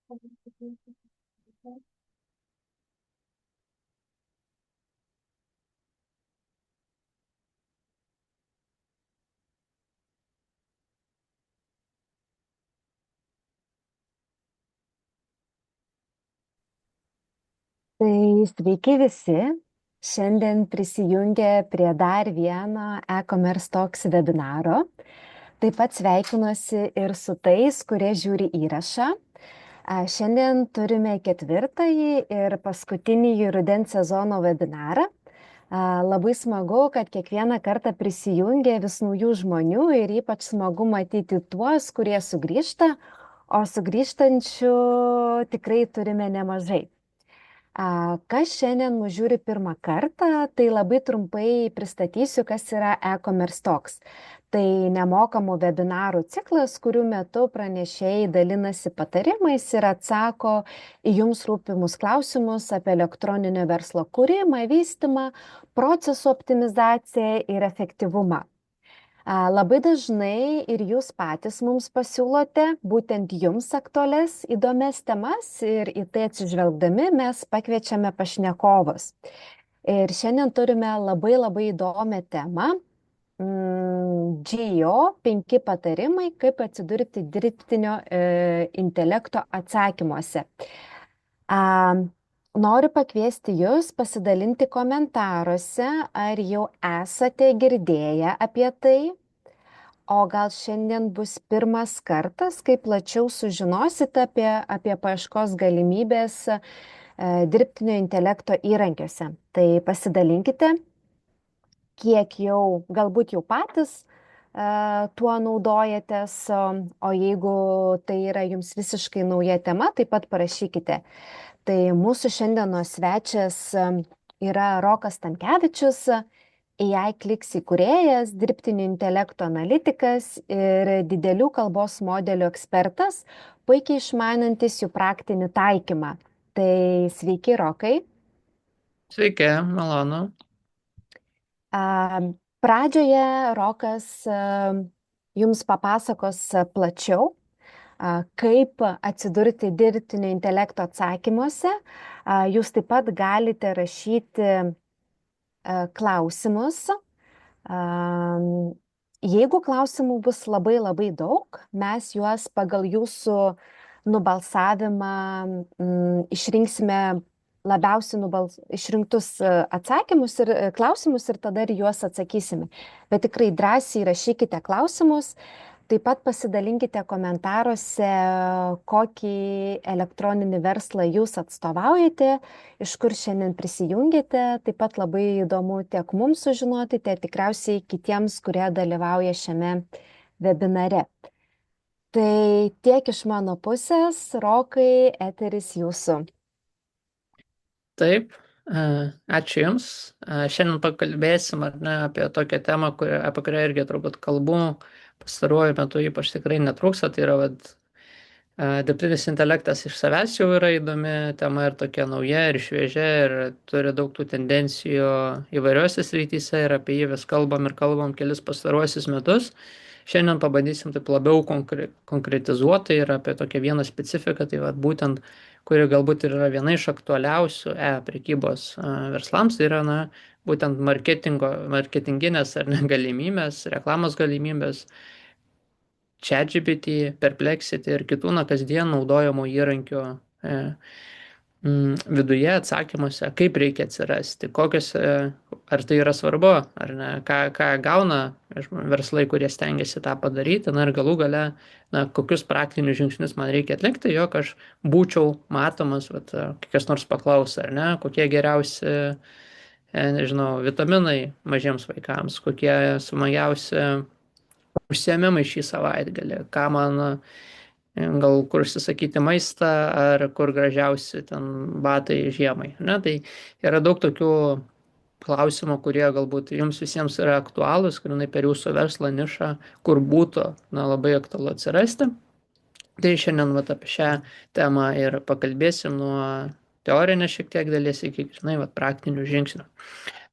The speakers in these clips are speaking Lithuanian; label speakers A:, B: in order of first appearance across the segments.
A: Tai sveiki visi. Šiandien prisijungę prie dar vieno e-commerce talks webinaro. Taip pat sveikinuosi ir su tais, kurie žiūri įrašą. Šiandien turime ketvirtąjį ir paskutinį rudens sezono webinarą. Labai smagu, kad kiekvieną kartą prisijungia vis naujų žmonių ir ypač smagu matyti tuos, kurie sugrįžta, o sugrįžtančių tikrai turime nemažai. Kas šiandien mus žiūri pirmą kartą, tai labai trumpai pristatysiu, kas yra e-commerce talks. Tai nemokamų webinarų ciklas, kurių metu pranešėjai dalinasi patarimais ir atsako į jums rūpimus klausimus apie elektroninio verslo kūrimą, vystymą, procesų optimizaciją ir efektyvumą. Labai dažnai ir jūs patys mums pasiūlote būtent jums aktualias įdomias temas ir į tai atsižvelgdami mes pakviečiame pašnekovus. Ir šiandien turime labai įdomią temą. GEO 5 patarimai, kaip atsidurti dirbtinio intelekto atsakymuose. Noriu pakviesti jūs pasidalinti komentaruose, ar jau esate girdėję apie tai, o gal šiandien bus pirmas kartas, kai plačiau sužinosite apie paieškos galimybės dirbtinio intelekto įrankiuose. Tai pasidalinkite, kiek jau, galbūt jau patys tuo naudojatės, o jeigu tai yra jums visiškai nauja tema, taip pat parašykite. Tai mūsų šiandienos svečias yra Rokas Stankevičius, AI Kliks įkūrėjas, dirbtinio intelekto analitikas ir didelių kalbos modelių ekspertas, puikiai išmanantis jų praktinį taikymą. Tai sveiki, Rokai.
B: Sveiki, malonu.
A: Pradžioje Rokas jums papasakos plačiau, kaip atsidurti dirbtinio intelekto atsakymuose. Jūs taip pat galite rašyti klausimus. Jeigu klausimų bus labai daug, mes juos pagal jūsų nubalsavimą išrinksime labiausiai išrinktus atsakymus ir klausimus ir tada ir juos atsakysime. Bet tikrai drąsiai rašykite klausimus. Taip pat pasidalinkite komentaruose, kokį elektroninį verslą jūs atstovaujate, iš kur šiandien prisijungėte. Taip pat labai įdomu tiek mums sužinoti, tiek tikriausiai kitiems, kurie dalyvauja šiame webinare. Tai tiek iš mano pusės, Rokai, eteris jūsų.
B: Taip, ačiū Jums. Šiandien pakalbėsim apie tokią temą, apie kurią irgi turbūt kalbų pastaruoju metu ypač tikrai netrūksta. Tai yra dirbtinis intelektas iš savęs jau yra įdomi tema ir tokia nauja ir šviežia ir turi daug tų tendencijų įvairiuose srityse ir apie jį vis kalbam kelis pastaruosius metus. Šiandien pabandysim taip labiau konkretizuoti ir apie tokią vieną specifiką, tai būtent, kuri galbūt ir yra viena iš aktualiausių prekybos verslams, tai yra būtent marketinginės ar ne galimybės, reklamos galimybės, ChatGPT, Perplexity ir kitų kasdien naudojamų įrankių viduje atsakymuose, kaip reikia atsirasti, ar tai yra svarbu, ar ne, ką gauna verslai, kurie stengiasi tą padaryti, ir galų gale, kokius praktinius žingsnius man reikia atlikti, jog aš būčiau matomas, kas nors paklausia, ar ne, kokie geriausi, nežinau, vitaminai mažiems vaikams, kokie smagiausi užsiėmimai šį savaitgalį, ką man gal kur užsisakyti maistą, ar kur gražiausi ten batai žiemai. Tai yra daug tokių klausimų, kurie galbūt jums visiems yra aktualūs, grinai per jūsų verslo nišą, kur būtų labai aktualu atsirasti. Tai šiandien apie šią temą ir pakalbėsim nuo teorinės šiek tiek dalies iki praktinių žingsnių.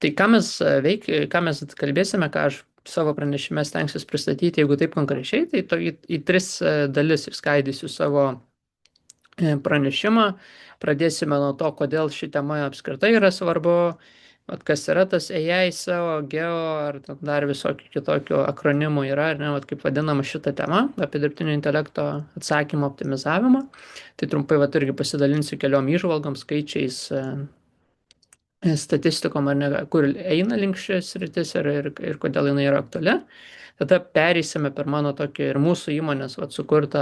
B: Tai ką mes kalbėsime, ką aš savo pranešime stengsiuos pristatyti, jeigu taip konkrečiai, tai į 3 dalis išskaidysiu savo pranešimą. Pradėsime nuo to, kodėl ši tema apskritai yra svarbu, vat kas yra tas AI, SEO, GEO ar ten dar visokių kitokių akronimų yra, ar ne, vat kaip vadinama šita tema apie dirbtinio intelekto atsakymą optimizavimą. Tai trumpai vat irgi pasidalinsiu keliom įžvalgom, skaičiais, statistikom, ar ne, kur eina link šis rytis ir kodėl jinai yra aktuali. Tada pereisime per mano tokį ir mūsų įmonės sukurtą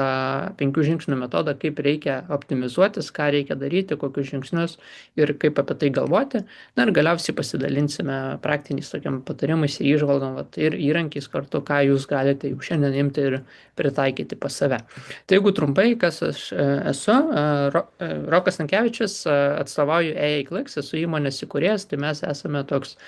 B: 5 žingsnių metodą, kaip reikia optimizuotis, ką reikia daryti, kokius žingsnius ir kaip apie tai galvoti. Na ir galiausiai pasidalinsime praktiniais tokiam patarimais ir įžvalgom ir įrankiais kartu, ką jūs galite jau šiandien imti ir pritaikyti pas save. Tai jeigu trumpai, kas aš esu, Rokas Stankevičius, atstovauju AI-Clicks, esu įmonės įkūrėjas, tai mes esame toks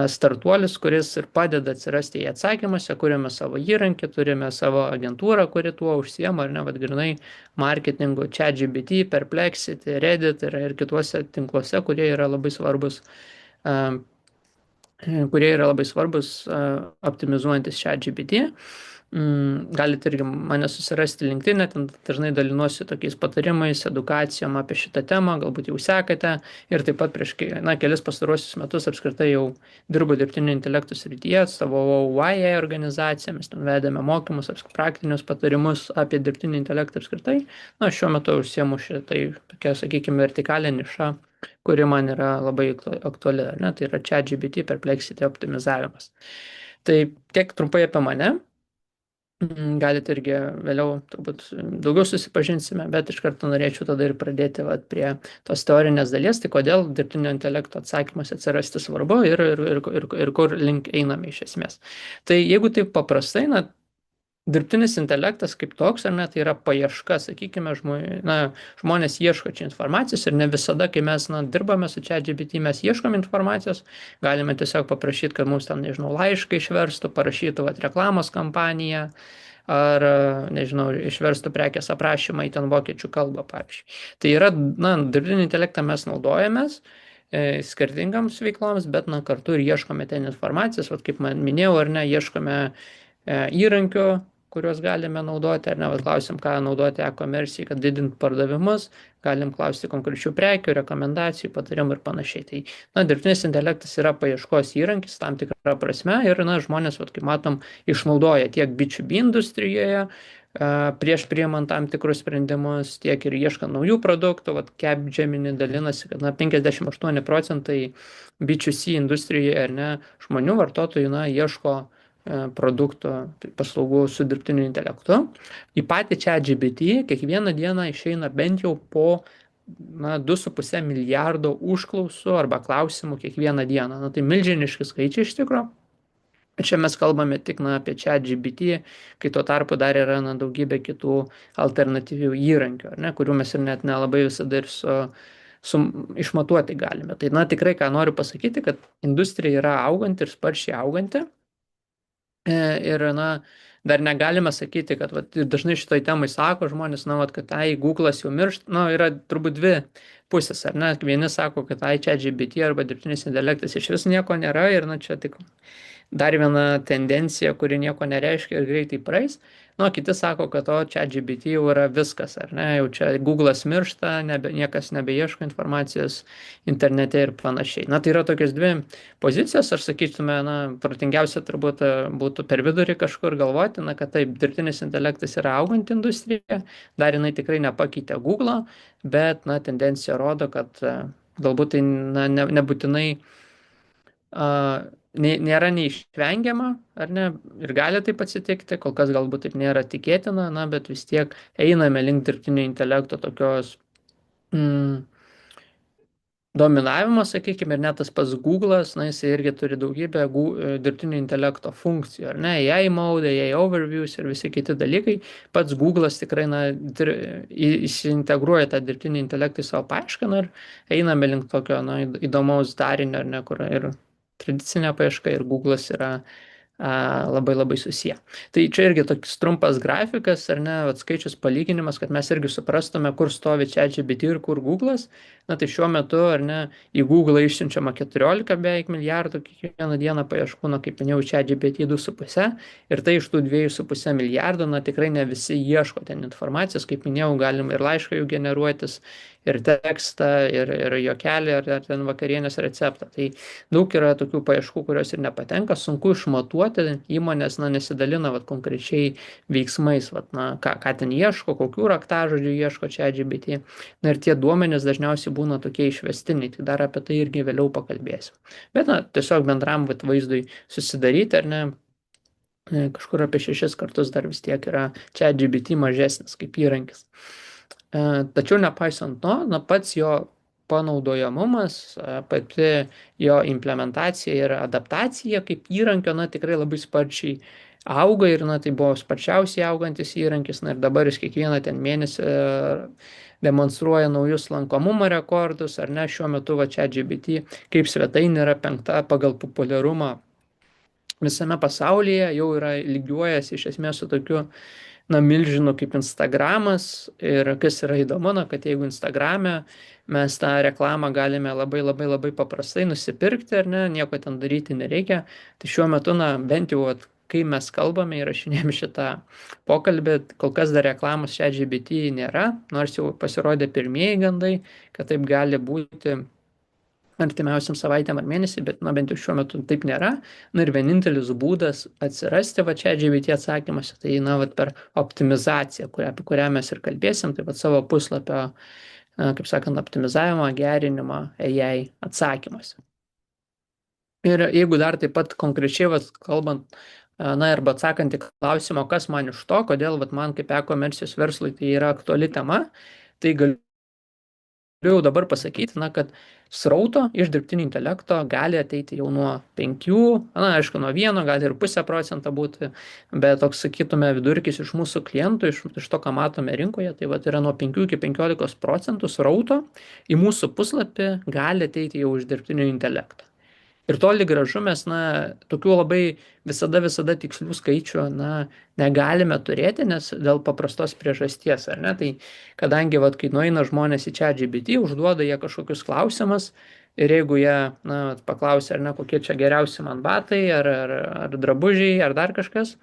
B: startuolis, kuris ir padeda atsirasti į atsakymuose, kuriame savo įrankį, turime savo agentūrą, kuri tuo užsiema, ar ne, vad grinai marketingu, ChatGPT, Perplexity, Reddit ir kituose tinkluose, kurie yra labai svarbus optimizuojantis ChatGPT. Galite irgi mane susirasti LinkedIn, ten dažnai dalinuosi tokiais patarimais, edukacijom apie šitą temą, galbūt jau sekate. Ir taip pat prieš kelis pastaruosius metus apskritai jau dirbu dirbtinio intelektų srityje, atstovavau YA organizaciją, mes ten vedėme mokymus, praktinius patarimus apie dirbtinį intelektą apskritai. Na, šiuo metu užsiemu šitai tokia, sakykime, vertikalė niša, kuri man yra labai aktuali, ne? Tai yra ChatGPT, Perplexity optimizavimas. Tai tiek trumpai apie mane. Galite irgi vėliau turbūt daugiau susipažinsime, bet iš karto norėčiau tada ir pradėti prie tos teorinės dalies, tai kodėl dirbtinio intelekto atsakymas atsirasti svarbu ir kur link einame iš esmės. Tai jeigu taip paprastai, dirbtinis intelektas kaip toks, ar ne, tai yra paieška, sakykime, žmonės ieško čia informacijos ir ne visada, kai mes dirbame su ChatGPT, mes ieškom informacijos, galime tiesiog paprašyti, kad mums ten, nežinau, laišką išverstų, parašytų reklamos kampaniją ar, nežinau, išverstų prekės aprašymą į ten vokiečių kalbą, pavyzdžiui. Tai yra, dirbtinį intelektą mes naudojamės skirtingams veikloms, bet kartu ir ieškome ten informacijos, kaip man minėjau, ar ne, ieškome įrankių, kuriuos galime naudoti, ar ne, klausim, ką naudoti e-komercijai, kad didint pardavimus, galim klausti konkrečių prekių, rekomendacijų, patarimų ir panašiai. Tai, dirbtinis intelektas yra paieškos įrankis tam tikrą prasme ir, žmonės, kaip matom, išnaudoja tiek B2B industrijoje, prieš priimant tam tikrus sprendimus, tiek ir ieškant naujų produktų. Capgemini dalinasi, kad 58% B2C industrijoje, ar ne, žmonių vartotojų, ieško produktų, paslaugų su dirbtiniu intelektu. Į patį ChatGPT kiekvieną dieną išeina bent jau po 2,5 milijardo užklausų arba klausimų kiekvieną dieną. Tai milžiniški skaičiai iš tikrųjų. Čia mes kalbame tik apie ChatGPT, kai tuo tarpu dar yra daugybė kitų alternatyvių įrankių, ar ne, kurių mes ir net nelabai visada ir išmatuoti galime. Tai tikrai ką noriu pasakyti, kad industrija yra auganti ir sparčiai auganti. Ir, dar negalime sakyti, kad dažnai šitoj temai sako žmonės, kad Google'as jau miršta, yra turbūt dvi pusės, ar ne? Vieni sako, kad ChatGPT arba dirbtinis intelektas iš vis nieko nėra ir, čia tik dar viena tendencija, kuri nieko nereiškia ir greitai praeis. Kiti sako, kad ChatGPT jau yra viskas, ar ne? Jau čia Google'as miršta, niekas nebeieško informacijos internete ir panašiai. Tai yra tokios dvi pozicijos, aš sakytume, protingiausia turbūt būtų per vidurį kažkur galvoti, kad taip, dirbtinis intelektas yra auganti industrija, dar jinai tikrai nepakeitė Google'o, bet, tendencija rodo, kad galbūt tai, nebūtinai nėra neišvengiama, ar ne, ir gali taip atsitikti, kol kas galbūt taip nėra tikėtina, bet vis tiek einame link dirbtinio intelekto tokios dominavimo, sakykime, ir net tas pats Google'as, jisai irgi turi daugybę dirbtinio intelekto funkcijų, ar ne, AI mode, AI overviews ir visi kiti dalykai. Pats Google'as tikrai, įsiintegruoja tą dirbtinį intelektą į savo paiešką, ir einame link tokio, įdomaus darinio, ar ne, kur ir tradicinė paieška ir Google'as yra labai labai susiję. Tai čia irgi toks trumpas grafikas, ar ne, vat, skaičius palyginimas, kad mes irgi suprastume, kur stovi ChatGPT ir kur Google'as. Na tai šiuo metu, ar ne, į Google išsiunčiama 14 beveik milijardų kiekvieną dieną paieškų, na kaip minėjau, ChatGPT 2,5 ir tai iš tų 2,5 milijardų, na tikrai ne visi ieško ten informacijos, kaip minėjau, galima ir laišką jų generuotis, ir tekstą, ir juokelį, ar ten vakarienės receptą. Tai daug yra tokių paieškų, kurios ir nepatenka, sunku išmatuoti, įmonės, na, nesidalina vat, konkrečiai veiksmais, vat, na, ką ten ieško, kokių raktažodžių ieško ChatGPT. Na ir tie duomenys dažniausiai būna tokie išvestiniai, tai dar apie tai irgi vėliau pakalbėsim. Bet, na, tiesiog bendram vat, vaizdui susidaryti, ar ne, kažkur apie 6 kartus dar vis tiek yra ChatGPT mažesnis kaip įrankis. Tačiau nepaisant to, na, pats jo panaudojamumas, pati jo implementacija ir adaptacija kaip įrankio, na, tikrai labai sparčiai auga ir, na, tai buvo sparčiausiai augantis įrankis, na, ir dabar jis kiekvieną ten mėnesį demonstruoja naujus lankomumo rekordus, ar ne, šiuo metu va ChatGPT kaip svetainė yra 5 pagal populiarumą visame pasaulyje, jau yra lygiuojasi iš esmės su tokiu na, milžinų kaip Instagramas ir kas yra įdomu, na, kad jeigu Instagrame mes tą reklamą galime labai labai labai paprastai nusipirkti, ar ne, nieko ten daryti nereikia, tai šiuo metu, na, bent jau, kai mes kalbame, įrašinėjame šitą pokalbį, kol kas dar reklamos ChatGPT nėra, nors jau pasirodė pirmieji gandai, kad taip gali būti artimiausiam savaitėm ar mėnesį, bet, na, bent jau šiuo metu taip nėra. Na ir vienintelis būdas atsirasti va ChatGPT atsakymuose, tai, na, va per optimizaciją, apie kurią mes ir kalbėsim, tai va savo puslapio, kaip sakant, optimizavimą, gerinimą AI atsakymuose. Ir jeigu dar taip pat konkrečiai, va, kalbant, na, arba atsakant į klausimą, kas man iš to, kodėl, va, man kaip e-komercijos verslui tai yra aktuali tema, tai galiu jau dabar pasakyti, na, kad srauto iš dirbtinio intelekto gali ateiti jau nuo 5, na, aišku, nuo 1, gali ir 0,5% būti, bet toks, sakytume, vidurkis iš mūsų klientų, iš to, ką matome rinkoje, tai va, yra nuo 5 iki 15% srauto į mūsų puslapį gali ateiti jau iš dirbtinio intelekto. Ir toli gražu mes, na, tokių labai visada tikslių skaičių, na, negalime turėti, nes dėl paprastos priežasties, ar ne? Tai kadangi, vat, kai nueina žmonės į ChatGPT, užduoda jie kažkokius klausimus ir jeigu jie, na, paklausia, ar ne, kokie čia geriausi man batai, ar drabužiai, ar dar kažkas,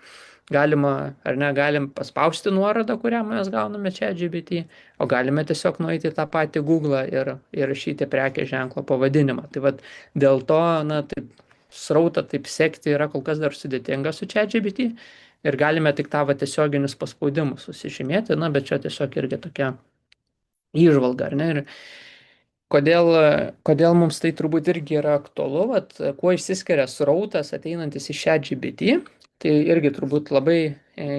B: galima, ar ne, galim paspausti nuorodą, kurią mes gauname ChatGPT, o galime tiesiog nueiti į tą patį Google ir rašyti prekės ženklo pavadinimą. Tai vat dėl to, na, taip, srautą taip sekti yra kol kas dar sudėtinga su ChatGPT ir galime tik tą tiesioginius paspaudimus susižymėti, na, bet čia tiesiog irgi tokia įžvalga, ar ne? Ir kodėl mums tai turbūt irgi yra aktualu, vat, kuo išsiskiria srautas ateinantis iš ChatGPT, tai irgi turbūt labai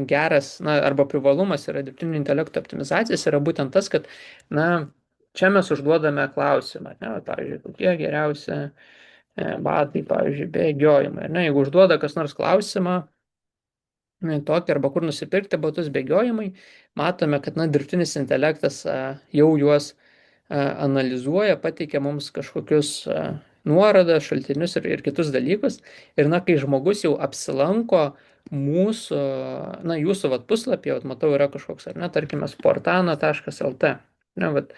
B: geras, na, arba privalumas yra dirbtinio intelekto optimizacijos, yra būtent tas, kad, na, čia mes užduodame klausimą, ne, pavyzdžiui, kokie geriausi batai, pavyzdžiui, bėgiojimai, ne, jeigu užduoda kas nors klausimą, tokį arba kur nusipirkti batus bėgiojimai, matome, kad, na, dirbtinis intelektas jau juos analizuoja, pateikia mums kažkokius nuorodas, šaltinius ir kitus dalykus. Ir, na, kai žmogus jau apsilanko mūsų, na, jūsų vat, puslapyje, vat, matau, yra kažkoks, ar ne, tarkime, sportana.lt, ne, vat,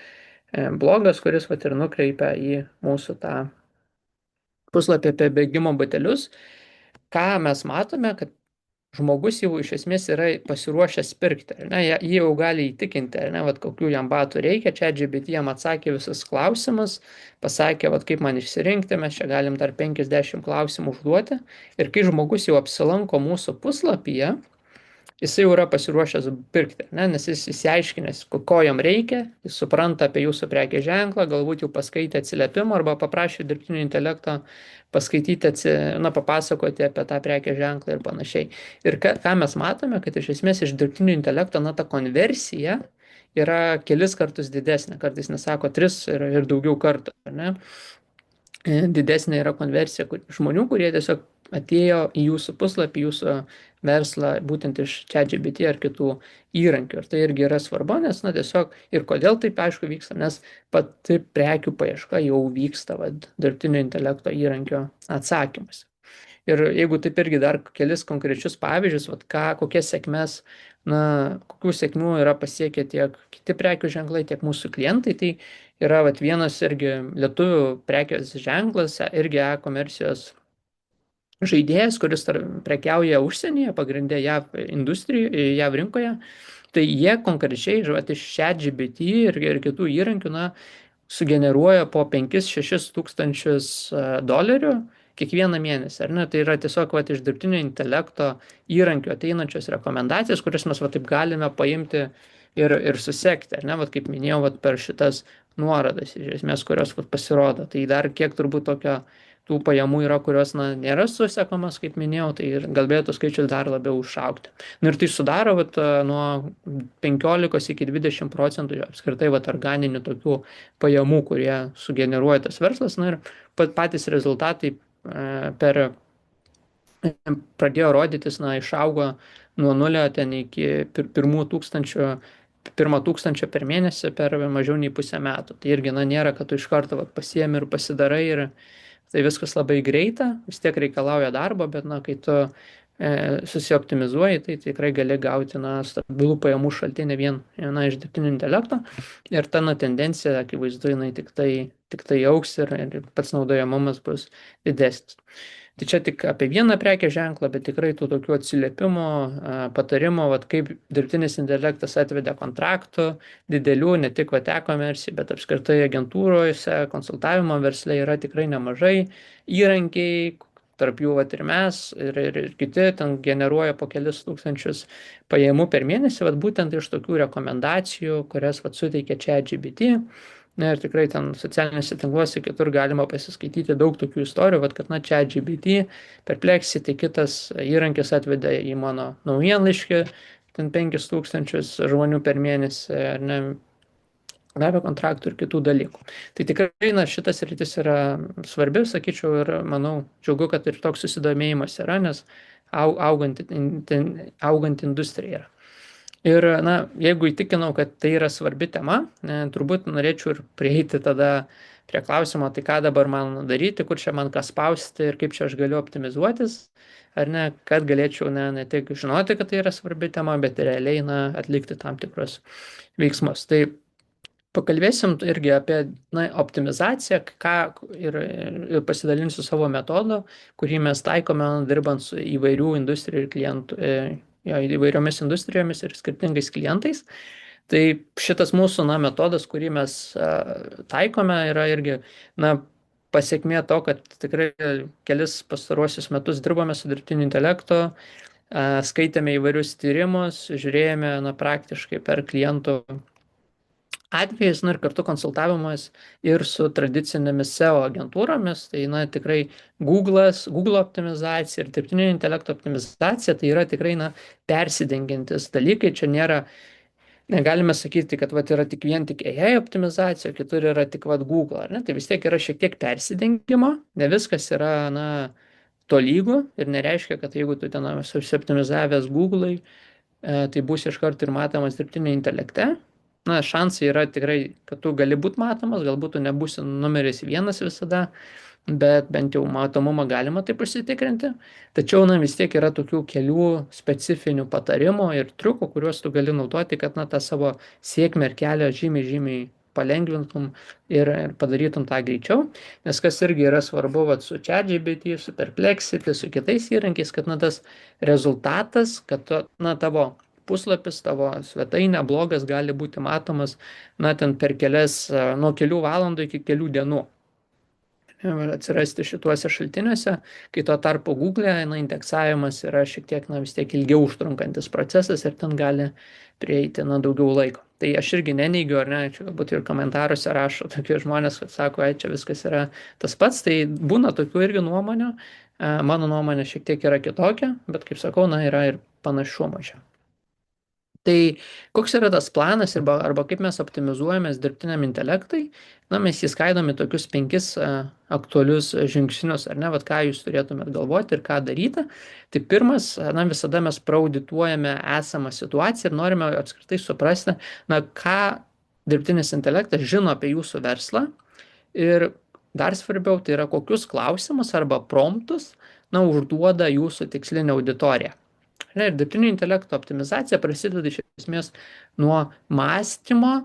B: blogas, kuris vat, ir nukreipia į mūsų tą puslapį apie bėgimo batelius. Ką mes matome, kad žmogus jau iš esmės yra pasiruošęs pirkti, ar ne, jį jau gali įtikinti, ar ne, vat, kokių jam batų reikia, ChatGPT jam atsakė visus klausimus, pasakė, vat, kaip man išsirinkti, mes čia galim dar 50 klausimų užduoti ir kai žmogus jau apsilanko mūsų puslapyje, jis jau yra pasiruošęs pirkti, ne, nes jis įsiaiškinęs, ko jam reikia, jis supranta apie jūsų prekės ženklą, galbūt jau paskaitė atsiliepimą arba paprašė dirbtinio intelekto paskaityti, na, papasakoti apie tą prekės ženklą ir panašiai. Ir ką mes matome, kad iš esmės iš dirbtinio intelekto, na, ta konversija yra kelis kartus didesnė, kartais nesako 3 ir daugiau kartų, ne? Didesnė yra konversija žmonių, kurie tiesiog atėjo į jūsų puslapį, jūsų verslą būtent iš ChatGPT ar kitų įrankių. Ir tai irgi yra svarbu, nes, na, tiesiog ir kodėl taip aišku vyksta, nes pati prekių paieška jau vyksta dirbtinio intelekto įrankio atsakymas. Ir jeigu taip irgi dar kelis konkrečius pavyzdžius, vat, kokias sėkmes, na, kokių sėkmių yra pasiekę tiek kiti prekių ženklai, tiek mūsų klientai, tai yra vat, vienas irgi lietuvių prekės ženklas, irgi e-komercijos žaidėjas, kuris prekiauja užsienyje, pagrindė JAV industrijų, JAV rinkoje. Tai jie konkrečiai, vat, iš ChatGPT ir kitų įrankių, na, sugeneruoja po 5-6 tūkstančius dolerių kiekvieną mėnesį. Ar ne? Tai yra tiesiog vat, iš dirbtinio intelekto įrankių ateinančios rekomendacijos, kurias mes vat, taip galime paimti ir susekti. Ar ne? Vat, kaip minėjau, vat, per šitas nuorodas, iš esmės, kurios vat, pasirodo. Tai dar kiek turbūt tokio tų pajamų yra, kurios na, nėra susekamas, kaip minėjau, tai ir galėtų skaičius dar labiau užaukti. Nu, ir tai sudaro vat, nuo 15 iki 20% apskritai vat, organinių tokių pajamų, kurie sugeneruoja tas verslas. Na, ir patys rezultatai per pradėjo rodytis, na, išaugo nuo 0 ten iki pirmo tūkstančio per mėnesį per mažiau nei pusę metų. Tai irgi, na, nėra, kad tu iš karto vat, pasiemi ir pasidarai ir tai viskas labai greita, vis tiek reikalauja darbo, bet, na, kai tu susioptimizuoji, tai tikrai gali gauti, na, stabilų pajamų šaltinį vien, na, iš dirbtinio intelekto. Ir ta, na, tendencija, akivaizdu, jinai tik tai augs ir pats naudojamumas bus didesnis. Tai čia tik apie vieną prekės ženklą, bet tikrai tų tokių atsiliepimų, patarimų, vat, kaip dirbtinis intelektas atvedė kontraktų, didelių, ne tik e-komercijai, bet apskritai agentūrose, konsultavimo versle yra tikrai nemažai įrankiai, tarp jų vat, ir mes, ir kiti ten generuoja po kelis tūkstančius pajamų per mėnesį, vat, būtent iš tokių rekomendacijų, kurias vat, suteikia ChatGPT. Na ir tikrai ten socialiniuose tinkluose kitur galima pasiskaityti daug tokių istorijų, vat, kad, na, ChatGPT, Perplexity, kitas įrankis atvedė į mano naujienlaiškį, ten 5000 žmonių per mėnesį, ar ne, gavę kontraktų ir kitų dalykų. Tai tikrai, na, šitas rytis yra svarbi, sakyčiau, ir manau, džiaugu, kad ir toks susidomėjimas yra, nes augant industrija yra. Ir, na, jeigu įtikinau, kad tai yra svarbi tema, turbūt norėčiau ir prieiti tada prie klausimo, tai ką dabar man daryti, kur čia man ką spausti ir kaip čia aš galiu optimizuotis, ar ne, kad galėčiau ne tik žinoti, kad tai yra svarbi tema, bet realiai, na, atlikti tam tikrus veiksmus. Tai pakalbėsim irgi apie, na, optimizaciją, ir pasidalinsiu savo metodu, kurį mes taikome dirbant su įvairių industrijų ir klientų, įvairiomis industrijomis ir skirtingais klientais. Tai šitas mūsų, na, metodas, kurį mes taikome, yra irgi, na, pasiekmė to, kad tikrai kelis pastaruosius metus dirbame su dirbtiniu intelektu, skaitėme įvairius tyrimus, žiūrėjome, na, praktiškai per klientų atvejais, na, ir kartu konsultavimas ir su tradicinėmis SEO agentūromis, tai, na, tikrai Google optimizacija ir dirbtinio intelekto optimizacija, tai yra tikrai, na, persidengiantis dalykai, čia negalime sakyti, kad vat, yra tik AI optimizacija, kitur yra tik vat, Google, ar ne, tai vis tiek yra šiek tiek persidengimo, ne viskas yra, na, tolygų ir nereiškia, kad jeigu tu ten susioptimizavęs Google'ai, tai bus iš karto ir matomas dirbtinio intelekte. Na, šansai yra tikrai, kad tu gali būti matomas, galbūt tu nebūsi numeris 1 visada, bet bent jau matomumą galima taip užsitikrinti. Tačiau, na, vis tiek yra tokių kelių specifinių patarimų ir triukų, kuriuos tu gali naudoti, kad, na, tą savo sėkmę ir kelią žymiai palengvintum ir padarytum tą greičiau. Nes kas irgi yra svarbu vat, su ChatGPT, su Perplexity, su kitais įrankiais, kad, na, tas rezultatas, kad, na, tavo puslapis, tavo svetainė, blogas gali būti matomas, na, ten per nuo kelių valandų iki kelių dienų. Atsirasti šituose šaltiniuose, kai tuo tarpu Google, na, indeksavimas yra šiek tiek, na, vis tiek ilgiau užtrunkantis procesas ir ten gali prieiti, na, daugiau laiko. Tai aš irgi neneigiu, ar ne, čia galbūt ir komentaruose rašo tokie žmonės, kad sako, čia viskas yra tas pats, tai būna tokių irgi nuomonių, mano nuomonė šiek tiek yra kitokia, bet kaip sakau, na, yra ir panašumo čia. Tai koks yra tas planas arba kaip mes optimizuojamės dirbtiniam intelektui, na, mes jį skaidome tokius 5 aktualius žingsnius, ar ne, vat ką jūs turėtumėt galvoti ir ką daryti. Tai pirmas, na, visada mes praudituojame esamą situaciją ir norime apskritai suprasti, na, ką dirbtinis intelektas žino apie jūsų verslą ir dar svarbiau, tai yra kokius klausimus arba promptus užduoda jūsų tikslinė auditorija. Ir dirbtinio intelekto optimizacija prasideda iš esmės nuo mąstymo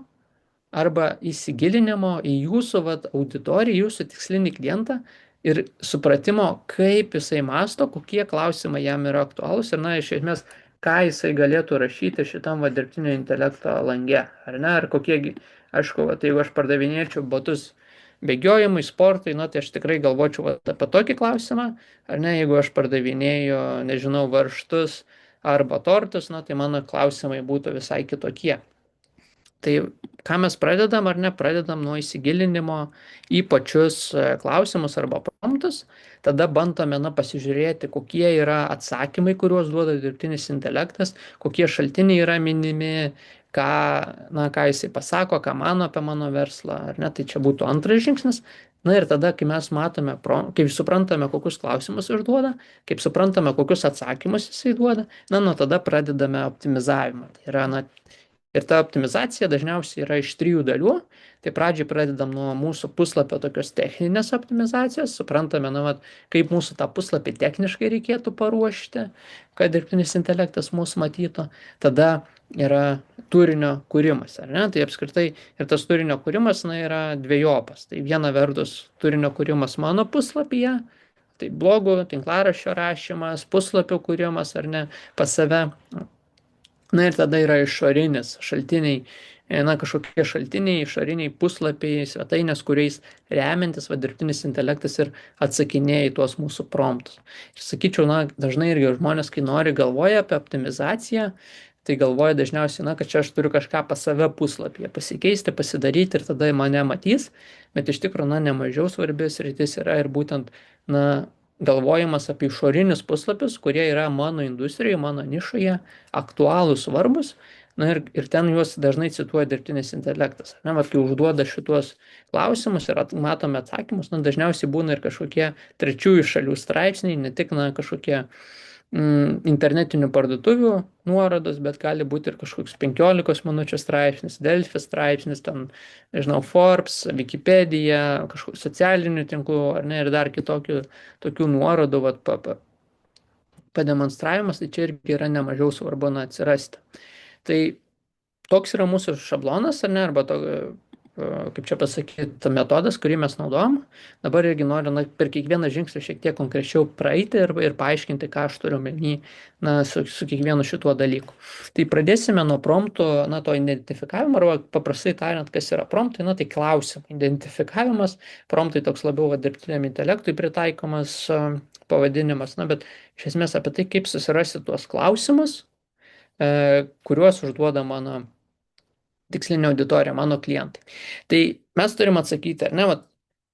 B: arba įsigilinimo į jūsų auditoriją, jūsų tikslinį klientą ir supratimo, kaip jisai masto, kokie klausimai jam yra aktualūs ir, iš esmės, ką jisai galėtų rašyti šitam dirbtinio intelekto lange, ar ne, ar kokie, aišku, jeigu aš pardavinėčiau botus bėgiojimui, sportui, tai aš tikrai galvočiau apie tokį klausimą, ar ne, jeigu aš pardavinėju, nežinau, varžtus arba tortus, tai mano klausimai būtų visai kitokie. Tai ką mes pradedam ar ne, pradedam nuo įsigilinimo į pačius klausimus arba promptus, tada bandome pasižiūrėti, kokie yra atsakymai, kuriuos duoda dirbtinis intelektas, kokie šaltiniai yra minimi, ką jisai pasako, ką mano apie mano verslą, ar ne, tai čia būtų antras žingsnis. Ir tada, kai mes matome, kaip suprantame, kokius klausimus užduoda, kaip suprantame, kokius atsakymus jisai duoda, nuo tada pradedame optimizavimą. Tai yra, ir ta optimizacija dažniausiai yra iš 3 dalių. Tai pradžiai pradedam nuo mūsų puslapio tokios techninės optimizacijos, suprantame, kaip mūsų tą puslapį techniškai reikėtų paruošti, kad dirbtinis intelektas mūsų matytų. Tada yra turinio kūrimas, ar ne? Tai apskritai ir tas turinio kūrimas yra dviejopas. Tai viena vertus turinio kūrimas mano puslapyje, tai blogų, tinklaraščio rašymas, puslapio kūrimas, ar ne, pas save. Ir tada yra išorinis šaltiniai, kažkokie šaltiniai, išoriniai puslapiai, svetainės, kuriais remiantis dirbtinis intelektas ir atsakinėja į tuos mūsų promptus. Ir sakyčiau, dažnai irgi žmonės, kai galvoja apie optimizaciją, tai galvoja dažniausiai, kad čia aš turiu kažką pas save puslapyje pasikeisti, pasidaryti ir tada mane matys, bet iš tikrųjų, nemažiau svarbis rytis yra ir būtent, galvojimas apie išorinius puslapius, kurie yra mano industrijai, mano nišoje, aktualūs, svarbus, ir ten juos dažnai cituoja dirbtinis intelektas. Kai užduoda šituos klausimus ir matome atsakymus, dažniausiai būna ir kažkokie trečiųjų šalių straipsniai, ne tik kažkokie internetinių parduotuvių nuorodos, bet gali būti ir kažkoks 15 minučių straipsnis, Delfi straipsnis, ten, nežinau, Forbes, Wikipedia, kažkokių socialinių tinklų, ar ne, ir dar kitokių tokių nuorodų pademonstravimas, tai čia irgi yra nemažiau svarbu atsirasti. Tai toks yra mūsų šablonas, ar ne, arba kaip čia pasakyti, metodas, kurį mes naudojam. Dabar irgi noriu per kiekvieną žingsnį šiek tiek konkrečiau praeiti ir paaiškinti, ką aš turiu omeny su kiekvienu šituo dalyku. Tai pradėsime nuo promptų, to identifikavimo, arba paprastai tariant, kas yra promptai, tai klausimai. Identifikavimas, promptai toks labiau dirbtiniam intelektui pritaikomas pavadinimas, bet iš esmės apie tai, kaip susirasti tuos klausimus, kuriuos užduoda mano tikslinė auditorija, mano klientai. Tai mes turim atsakyti, ar ne,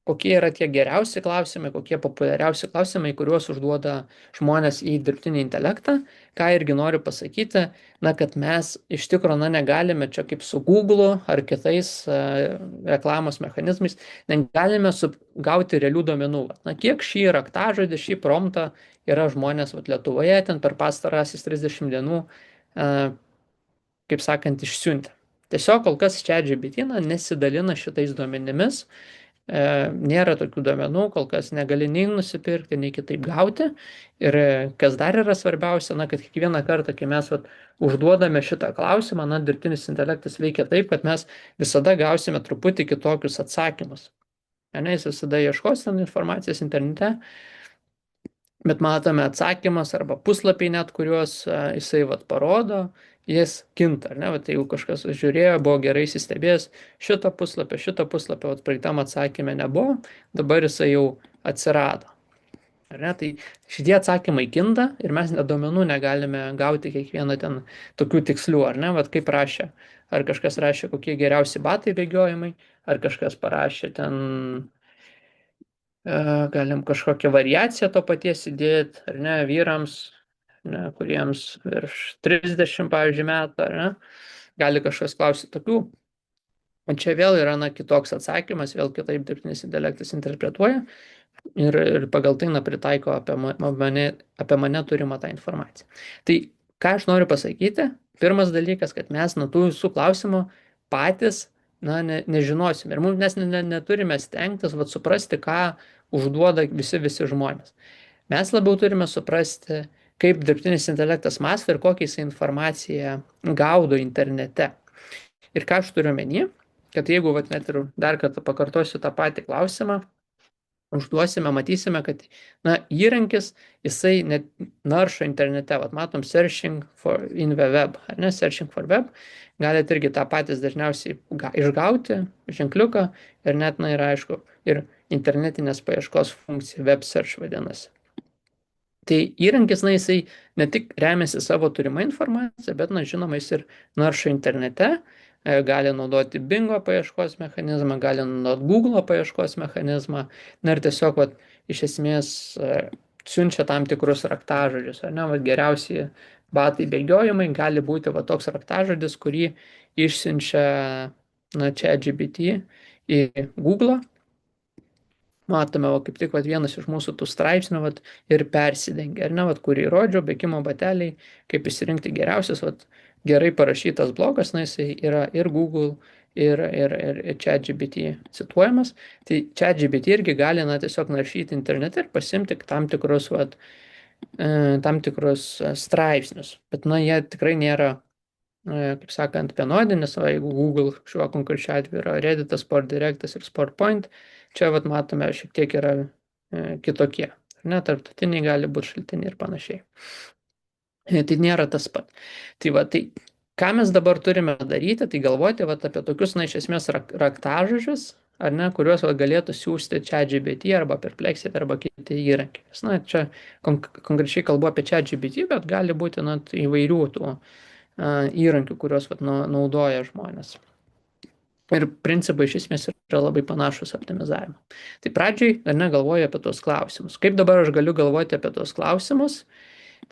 B: kokie yra tie geriausi klausimai, kokie populiariausi klausimai, kuriuos užduoda žmonės į dirbtinį intelektą. Ką irgi noriu pasakyti, kad mes iš tikrųjų negalime čia kaip su Google ar kitais reklamos mechanizmais, negalime gauti realių duomenų. Kiek šį raktažodį, šį promptą yra žmonės Lietuvoje ten per pastarasis 30 dienų, kaip sakant, išsiuntę. Tiesiog kol kas ChatGPT nesidalina šitais duomenimis, nėra tokių duomenų, kol kas negali nei nusipirkti, nei kitaip gauti. Ir kas dar yra svarbiausia, kad kiekvieną kartą, kai mes užduodame šitą klausimą, dirbtinis intelektas veikia taip, kad mes visada gausime truputį kitokius atsakymus. Jis visada ieškos ten informacijos internete, bet matome atsakymas arba puslapiai net, kuriuos jisai parodo, jis kinta, ar ne? Jeigu kažkas žiūrėjo, buvo gerai įsistebėjęs šito puslapio, praeitam atsakymė nebuvo, dabar jisai jau atsirado. Ar ne? Tai šitie atsakymai kinta ir mes duomenų negalime gauti kiekvieną ten tokių tikslių, ar ne? Kaip rašė. Ar kažkas rašė, kokie geriausi batai bėgiojimai, ar kažkas parašė ten, galim kažkokią variaciją to paties įdėti, ar ne, vyrams, kuriems virš 30, pavyzdžiui, metų, ar ne, gali kažkas klausyti tokių. O čia vėl yra kitoks atsakymas, vėl kitaip dirbtinis intelektas interpretuoja ir pagal tai pritaiko apie mane turimą tą informaciją. Tai ką aš noriu pasakyti, pirmas dalykas, kad mes tų visų klausimų patys nežinosim ir mes neturime stengtis suprasti, ką užduoda visi žmonės. Mes labiau turime suprasti, kaip dirbtinis intelektas mąsto ir kokią jis informaciją gaudo internete. Ir ką aš turiu omeny, kad jeigu, vat, net ir dar kartą pakartosiu tą patį klausimą, užduosime, matysime, kad na, įrankis, jisai net naršo internete, vat, matom searching for in the web, ar ne, searching for web, galite irgi tą patys dažniausiai išgauti ženkliuką ir net, na, yra aišku, ir internetinės paieškos funkcija, web search vadinasi. Tai įrankis, na, jisai ne tik remiasi savo turimą informaciją, bet, na, žinoma, jis ir naršo internete, gali naudoti Bingo paieškos mechanizmą, gali naudoti Google paieškos mechanizmą, na ir tiesiog, vat, iš esmės, siunčia tam tikrus raktažodžius, ar ne, vat, geriausiai batai bėgiojimai gali būti va toks raktažodis, kurį išsiunčia, na, ChatGPT į Google. Matome, va, kaip tik va, vienas iš mūsų tų straipsnių va, ir persidengia, ar ne, va, kurį rodžio, bėgimo bateliai, kaip išsirinkti geriausias, va, gerai parašytas blogas, na, jisai yra ir Google, ir ChatGPT cituojamas. Tai ChatGPT irgi gali, na, tiesiog naršyti internete ir pasimti tam tikrus straipsnius. Bet, na, jie tikrai nėra, kaip sakant, vienodi, nes va, jeigu Google šiuo konkrečiu atveju yra Redditas, Sport Directas ir SportPoint, čia vat, matome šiek tiek yra kitokie. Ne, tarptautiniai gali būti šaltiniai ir panašiai. Tai nėra tas pat. Tai va, tai ką mes dabar turime daryti, tai galvoti va, apie tokius, na, iš esmės raktažodžius, ar ne, kuriuos va, galėtų siūsti ChatGPT arba Perplexity arba kiti įrankiai. Na, čia konkrečiai kalbu apie ChatGPT, bet gali būti na, įvairių tų įrankių, kuriuos vat, naudoja žmonės. Ir principai iš esmės yra labai panašus optimizavimo. Tai pradžiai dar negalvoju apie tos klausimus. Kaip dabar aš galiu galvoti apie tos klausimus?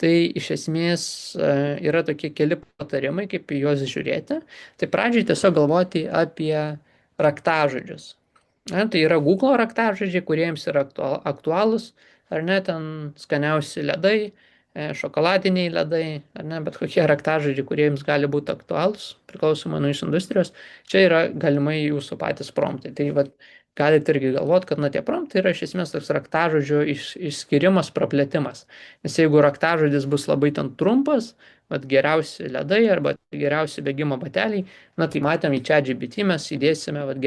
B: Tai iš esmės yra tokie keli patarimai, kaip į juos žiūrėti. Tai pradžiai tiesiog galvoti apie raktažodžius. Tai yra Google raktažodžiai, kuriems yra aktualūs, ar ne, ten skaniausi ledai, šokoladiniai ledai, ar ne, bet kokie raktažodžiai, kurie jums gali būti aktualūs, priklausomai nuo jūsų industrijos, čia yra galimai jūsų patys promptai. Tai vat, galite irgi galvoti, kad na, tie promptai yra iš esmės toks raktažodžio išskirimas, praplėtimas. Nes jeigu raktažodis bus labai ten trumpas, vat, geriausi ledai arba geriausi bėgimo bateliai, na tai matėm į ChatGPT mes įdėsime, vat,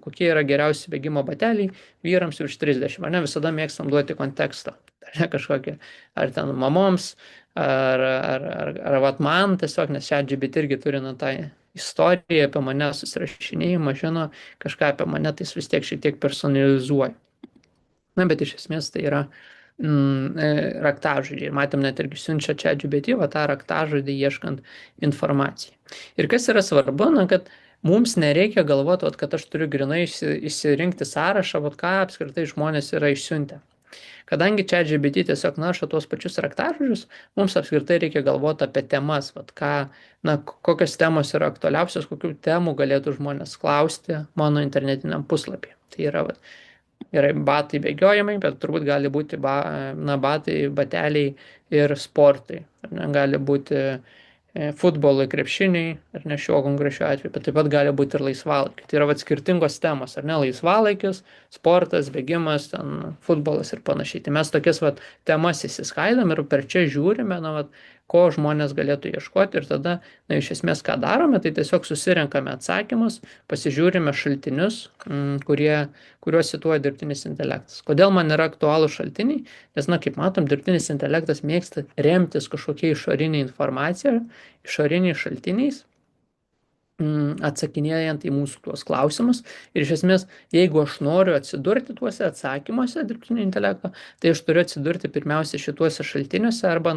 B: kokie yra geriausi bėgimo bateliai vyrams virš 30, ar ne, visada mėgstam duoti kontekstą, ar ne kažkokį, ar ten mamoms, ar vat man tiesiog, nes ChatGPT irgi turi na tą istoriją apie mane, susirašinėjimą, žino kažką apie mane, tai jis vis tiek šiek tiek personalizuoja. Na, bet iš esmės tai yra raktažodžiai. Ir matėm net irgi siunčia ChatGPT, va tą raktažodį ieškant informaciją. Ir kas yra svarbu, na, kad mums nereikia galvoti, kad aš turiu grinai išsirinkti sąrašą, ką apskritai žmonės yra išsiuntę. Kadangi ChatGPT tiesiog naršo tuos pačius raktažodžius, mums apskritai reikia galvoti apie temas, kokios temos yra aktualiausios, kokių temų galėtų žmonės klausti mano internetiniam puslapį. Tai yra, gerai, batai bėgiojimai, bet turbūt gali būti batai, bateliai ir sportai. Gali būti futbolai, krepšiniai, ar ne šiuo konkrečiu atveju, bet taip pat gali būti ir laisvalaikiai. Tai yra skirtingos temos, ar ne, laisvalaikis, sportas, bėgimas, ten, futbolas ir panašiai. Tai mes tokias temas įsiskaidom ir per čia žiūrime, ko žmonės galėtų ieškoti ir tada, iš esmės, ką darome, tai tiesiog susirenkame atsakymus, pasižiūrime šaltinius, kuriuos cituoja dirbtinis intelektas. Kodėl man yra aktualūs šaltiniai? Nes, kaip matom, dirbtinis intelektas mėgsta remtis kažkokia išorinė informacija, išoriniais šaltiniais, atsakinėjant į mūsų tuos klausimus. Ir iš esmės, jeigu aš noriu atsidurti tuose atsakymuose dirbtinio intelekto, tai aš turiu atsidurti pirmiausia šituose šaltiniuose arba,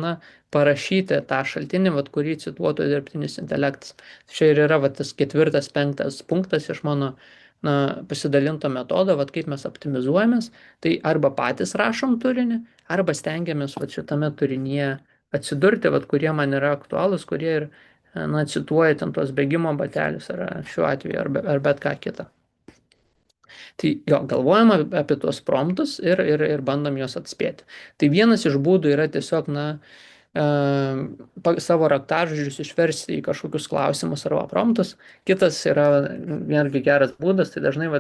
B: parašyti tą šaltinį, kurį cituotų dirbtinis intelektas. Čia ir yra tas 4., 5. punktas iš mano pasidalinto metodo, kaip mes optimizuojamės. Tai arba patys rašom turinį, arba stengiamės šitame turinyje atsidurti, kurie man yra aktualūs, kurie ir cituoja ten tuos bėgimo batelius ar šiuo atveju, ar bet ką kitą. Tai jo, galvojam apie tuos promptus ir bandom juos atspėti. Tai vienas iš būdų yra tiesiog, savo raktažodžius išversti į kažkokius klausimus arba promptus. Kitas yra vėlgi geras būdas, tai dažnai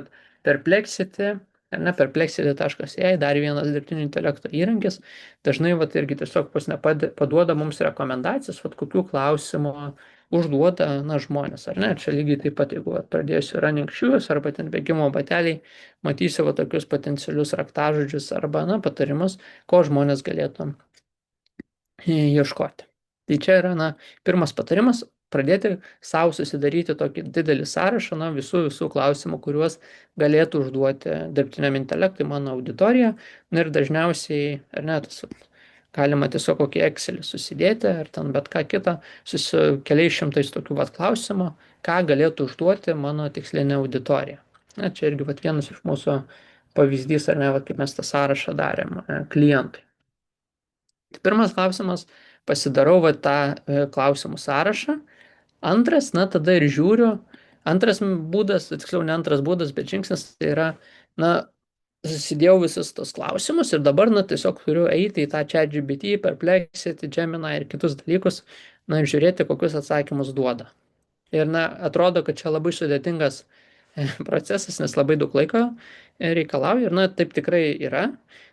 B: Perplexity ar ne, perplexity.ai, dar vienas dirbtinio intelekto įrankis, dažnai vat, irgi tiesiog paduoda mums rekomendacijas, vat, kokių klausimų užduoda na, žmonės, ar ne? Čia lygiai taip pat, jeigu vat, pradėsiu running shoes arba ten bėgimo bateliai, matysiu vat, tokius potencialius raktažodžius arba na, patarimus, ko žmonės galėtų ieškoti. Tai čia yra na, pirmas patarimas pradėti savo susidaryti tokį didelį sąrašą na, visų klausimų, kuriuos galėtų užduoti dirbtiniam intelektui mano auditorija. Ir dažniausiai, ar ne, tas galima tiesiog kokį Excelį susidėti ar ten bet ką kitą, su keliais šimtais tokių vat klausimų, ką galėtų užduoti mano tikslinė auditorija. Na, čia irgi vat vienas iš mūsų pavyzdys, ar ne, vat, kaip mes tą sąrašą darėm klientui. Tai pirmas klausimas, pasidarau va tą klausimų sąrašą. Antras, na tada ir žiūriu. Antras būdas, tiksliau ne antras būdas, bet žingsnis tai yra, na, susidėjau visus tos klausimus ir dabar, na, tiesiog turiu eiti į tą ChatGPT, Perplexity, Gemini ir kitus dalykus, na, ir žiūrėti, kokius atsakymus duoda. Ir, na, atrodo, kad čia labai sudėtingas procesas, nes labai daug laiko reikalauja ir, na, taip tikrai yra.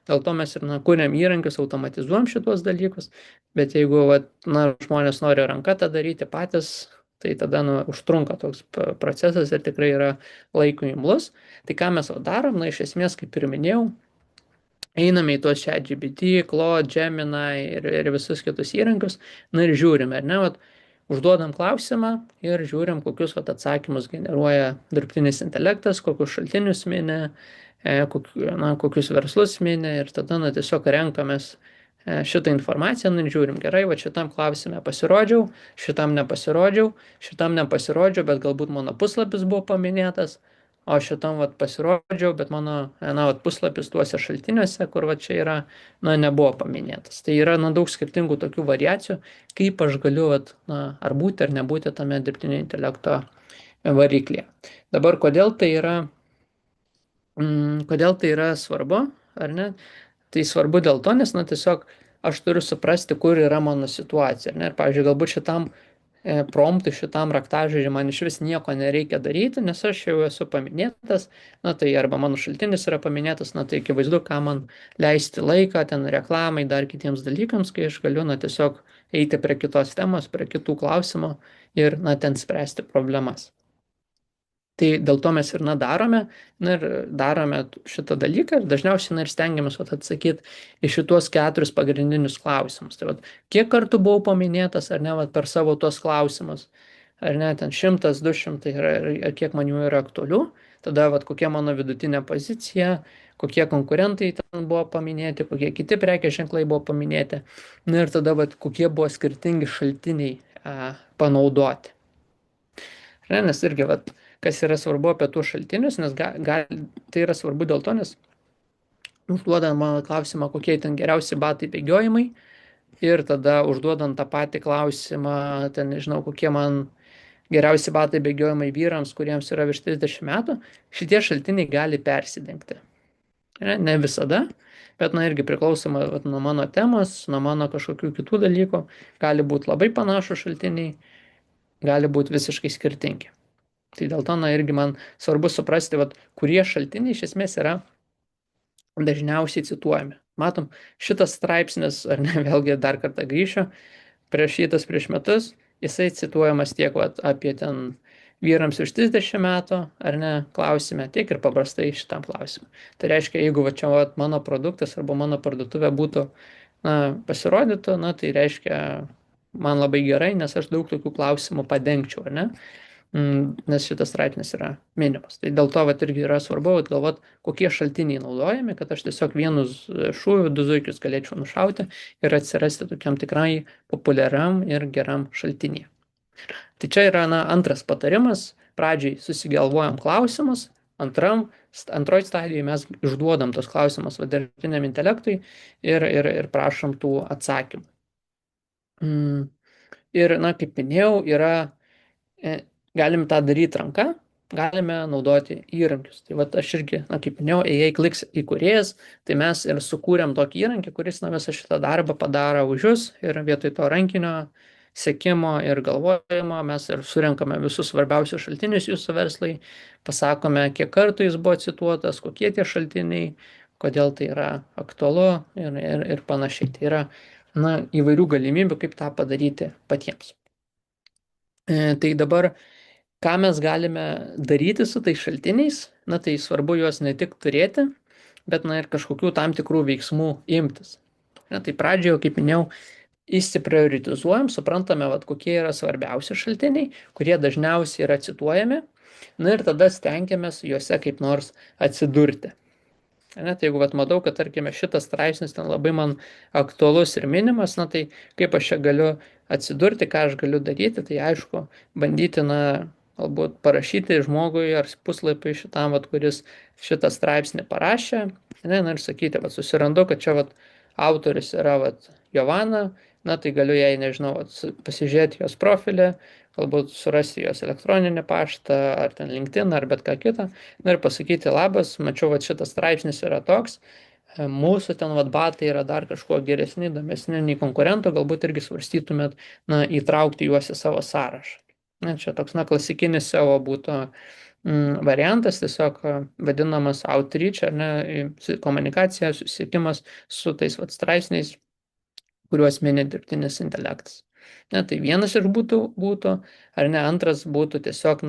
B: Dėl to mes ir, na, kuriam įrankius, automatizuojam šitos dalykus, bet jeigu, va, na, žmonės nori ranka tą daryti patys, tai tada, nu, užtrunka toks procesas ir tikrai yra laiko imlus. Tai ką mes darom, na, iš esmės, kaip ir minėjau, einame į tuos ChatGPT, Claude, Gemini ir visus kitus įrankius, na ir žiūrime, ar ne, vat, užduodam klausimą ir žiūrim, kokius vat, atsakymus generuoja dirbtinis intelektas, kokius šaltinius mini, kokius verslus mini ir tada na, tiesiog renkamės šitą informaciją ir žiūrim, gerai, va šitam klausime pasirodžiau, šitam nepasirodžiau, bet galbūt mano puslapis buvo paminėtas, o šitam vat, pasirodžiau, bet mano vat, puslapis tuose šaltiniuose, kur va, čia yra, na, nebuvo paminėtas. Tai yra na, daug skirtingų tokių variacijų, kaip aš galiu vat, na, ar būti ar nebūti tame dirbtinio intelekto variklėje. Dabar kodėl tai yra svarbu, ar ne? Tai svarbu dėl to, nes na, tiesiog aš turiu suprasti, kur yra mano situacija. Ir, pavyzdžiui, galbūt šitam promptui, šitam raktažodžiui man iš vis nieko nereikia daryti, nes aš jau esu paminėtas, na tai arba mano šaltinis yra paminėtas, na tai akivaizdu, ką man leisti laiką, ten reklamai, dar kitiems dalykams, kai aš galiu, na tiesiog eiti prie kitos temos, prie kitų klausimų ir, na, ten spręsti problemas. Tai dėl to mes ir darome šitą dalyką ir dažniausiai ir stengiamės atsakyti į šitos 4 pagrindinius klausimus. Tai kiek kartų buvau paminėtas ar ne per savo tuos klausimus, ar ne, ten 100, 200 ar kiek man jų yra aktualių, tada kokia mano vidutinė pozicija, kokie konkurentai ten buvo paminėti, kokie kiti prekės ženklai buvo paminėti, ir tada kokie buvo skirtingi šaltiniai panaudoti. Nes irgi, kas yra svarbu apie tuos šaltinius, nes tai yra svarbu dėl to, nes užduodant man klausimą, kokie ten geriausi batai bėgiojimai, ir tada užduodant tą patį klausimą, ten nežinau, kokie man geriausi batai bėgiojimai vyrams, kuriems yra virš 30 metų, šitie šaltiniai gali persidengti. Ne visada, bet irgi priklausoma nuo mano temos, nuo mano kažkokių kitų dalykų, gali būti labai panašus šaltiniai, gali būti visiškai skirtingi. Tai dėl to, irgi man svarbu suprasti, kurie šaltiniai iš esmės yra dažniausiai cituojami. Matom, šitas straipsnis, ar ne, vėlgi dar kartą grįšiu, prieš metus, jisai cituojamas tiek apie ten vyrams virš 30 metų, ar ne, klausime, tiek ir paprastai šitam klausimui. Tai reiškia, jeigu čia mano produktas arba mano parduotuvė būtų pasirodytų, tai reiškia, man labai gerai, nes aš daug tokių klausimų padengčiau, ar ne? Nes šitas straipsnis yra minimas. Tai dėl to irgi yra svarbu galvoti, kokie šaltiniai naudojami, kad aš tiesiog vienus šūvių, 2 zuikius galėčiau nušauti ir atsirasti tokiam tikrai populiariam ir geram šaltinį. Tai čia yra antras patarimas. Pradžiai susigalvojam klausimus, antroj stadijoje mes išduodam tos klausimus dirbtiniam intelektui ir prašom tų atsakymų. Ir, kaip minėjau, galim tą daryti ranka, galime naudoti įrankius. Tai aš irgi, kaip minėjau, AI Clicks įkūrėjas, tai mes ir sukūrėm tokį įrankį, kuris visą šitą darbą padaro už jūs ir vietoj to rankinio sekimo ir galvojimo, mes ir surenkame visus svarbiausius šaltinius jūsų verslai, pasakome, kiek kartų jis buvo cituotas, kokie tie šaltiniai, kodėl tai yra aktualu ir panašiai. Tai yra įvairių galimybių, kaip tą padaryti patiems. Tai dabar, ką mes galime daryti su tais šaltiniais, tai svarbu juos ne tik turėti, bet ir kažkokių tam tikrų veiksmų imtis. Tai pradžioje, kaip minėjau, įsiprioritizuojam, suprantame, kokie yra svarbiausi šaltiniai, kurie dažniausiai yra cituojami, ir tada stengiamės juose kaip nors atsidurti. Tai jeigu matau, kad tarkime šitas straipsnis ten labai man aktualus ir minimas, tai kaip aš čia galiu atsidurti, ką aš galiu daryti, tai aišku, bandyti, galbūt parašyti žmogui ar puslapiui šitam, kuris šitą straipsnį parašė, ir sakyti, susirandu, kad čia autorius yra Jovana, tai galiu jai, nežinau, pasižiūrėti jos profilį, galbūt surasti jos elektroninį paštą, ar ten LinkedIn, ar bet ką kitą, ir pasakyti, labas, mačiau, šitas straipsnis yra toks, mūsų ten batai yra dar kažkuo geresni, įdomesni nei konkurentų, galbūt irgi svarstytumėt, įtraukti juos į savo sąrašą. Čia toks, klasikinis SEO būtų variantas, tiesiog vadinamas outreach, komunikacija, susiekimas su tais straipsniais, kuriuos mini dirbtinis intelektas. Tai vienas iš būtų, ar ne, antras būtų tiesiog,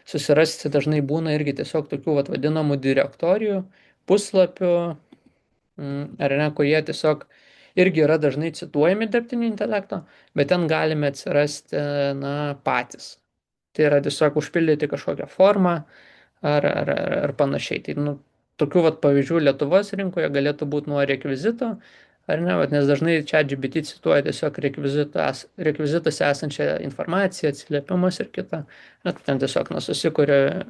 B: susirasti, dažnai būna irgi tiesiog tokių vadinamų direktorijų, puslapių, ar ne, kurie tiesiog irgi yra dažnai cituojami dirbtinio intelekto, bet ten galime atsirasti, patys. Tai yra tiesiog užpildyti kažkokią formą ar panašiai. Tai, tokių pavyzdžių Lietuvos rinkoje galėtų būti nuo rekvizito, ar ne, nes dažnai ChatGPT cituoja tiesiog rekvizituose esančią informaciją, atsiliepimus ir kitą. Ten tiesiog susikuria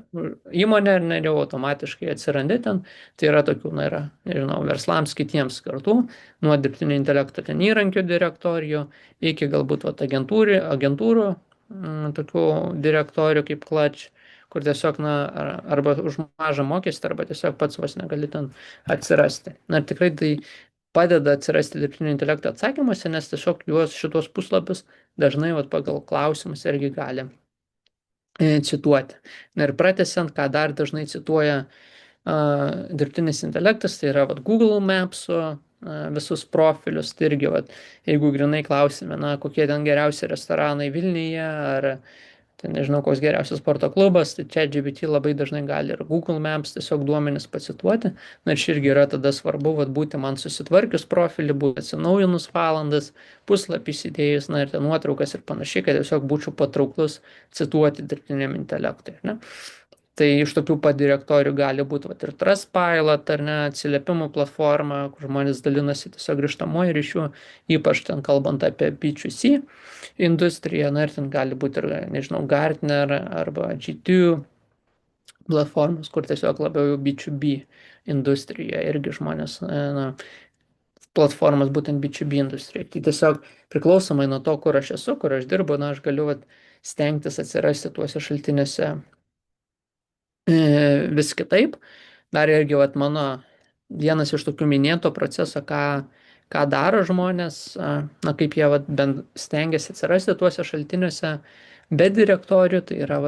B: įmonė ir jau automatiškai atsirandi ten. Tai yra tokių, yra, nežinau, verslams kitiems kartų, nuo dirbtinio intelekto ten įrankių direktorijų iki galbūt agentūrų, tokių direktorijų kaip Clutch, kur tiesiog, arba už mažą mokestį, arba tiesiog pats vos negali ten atsirasti. Tikrai tai padeda atsirasti dirbtinio intelekto atsakymuose, nes tiesiog šitos puslapius dažnai pagal klausimus irgi gali cituoti. Ir pratęsiant, ką dar dažnai cituoja dirbtinis intelektas, tai yra Google Maps'o visus profilius, tai irgi, jeigu grinai klausime, kokie ten geriausi restoranai Vilniuje, ar ten nežinau, koks geriausias sporto klubas, tai ChatGPT labai dažnai gali ir Google Maps tiesiog duomenis pacituoti. Ir čia irgi yra tada svarbu, būti man susitvarkius profilį, būti atsinaujinus valandas, puslapį įsidėjus, ir ten nuotraukas ir panašiai, kad tiesiog būčiau patrauklus cituoti dirbtiniam intelektui. Ne? Tai iš tokių direktorijų gali būti ir Trustpilot, ar ne, atsiliepimų platforma, kur žmonės dalinasi tiesiog grįžtamuoju ryšiu, ypač ten kalbant apie B2C industriją, ir ten gali būti ir, nežinau, Gartner arba G2 platformos, kur tiesiog labiau B2B industrija irgi žmonės, platformas būtent B2B industrijai. Tai tiesiog priklausomai nuo to, kur aš esu, kur aš dirbu, aš galiu stengtis atsirasti tuose šaltiniuose vis kitaip. Dar irgi mano vienas iš tokių minėto proceso, ką daro žmonės, kaip jie bent stengiasi atsirasti tuose šaltiniuose be direktorijų, tai yra,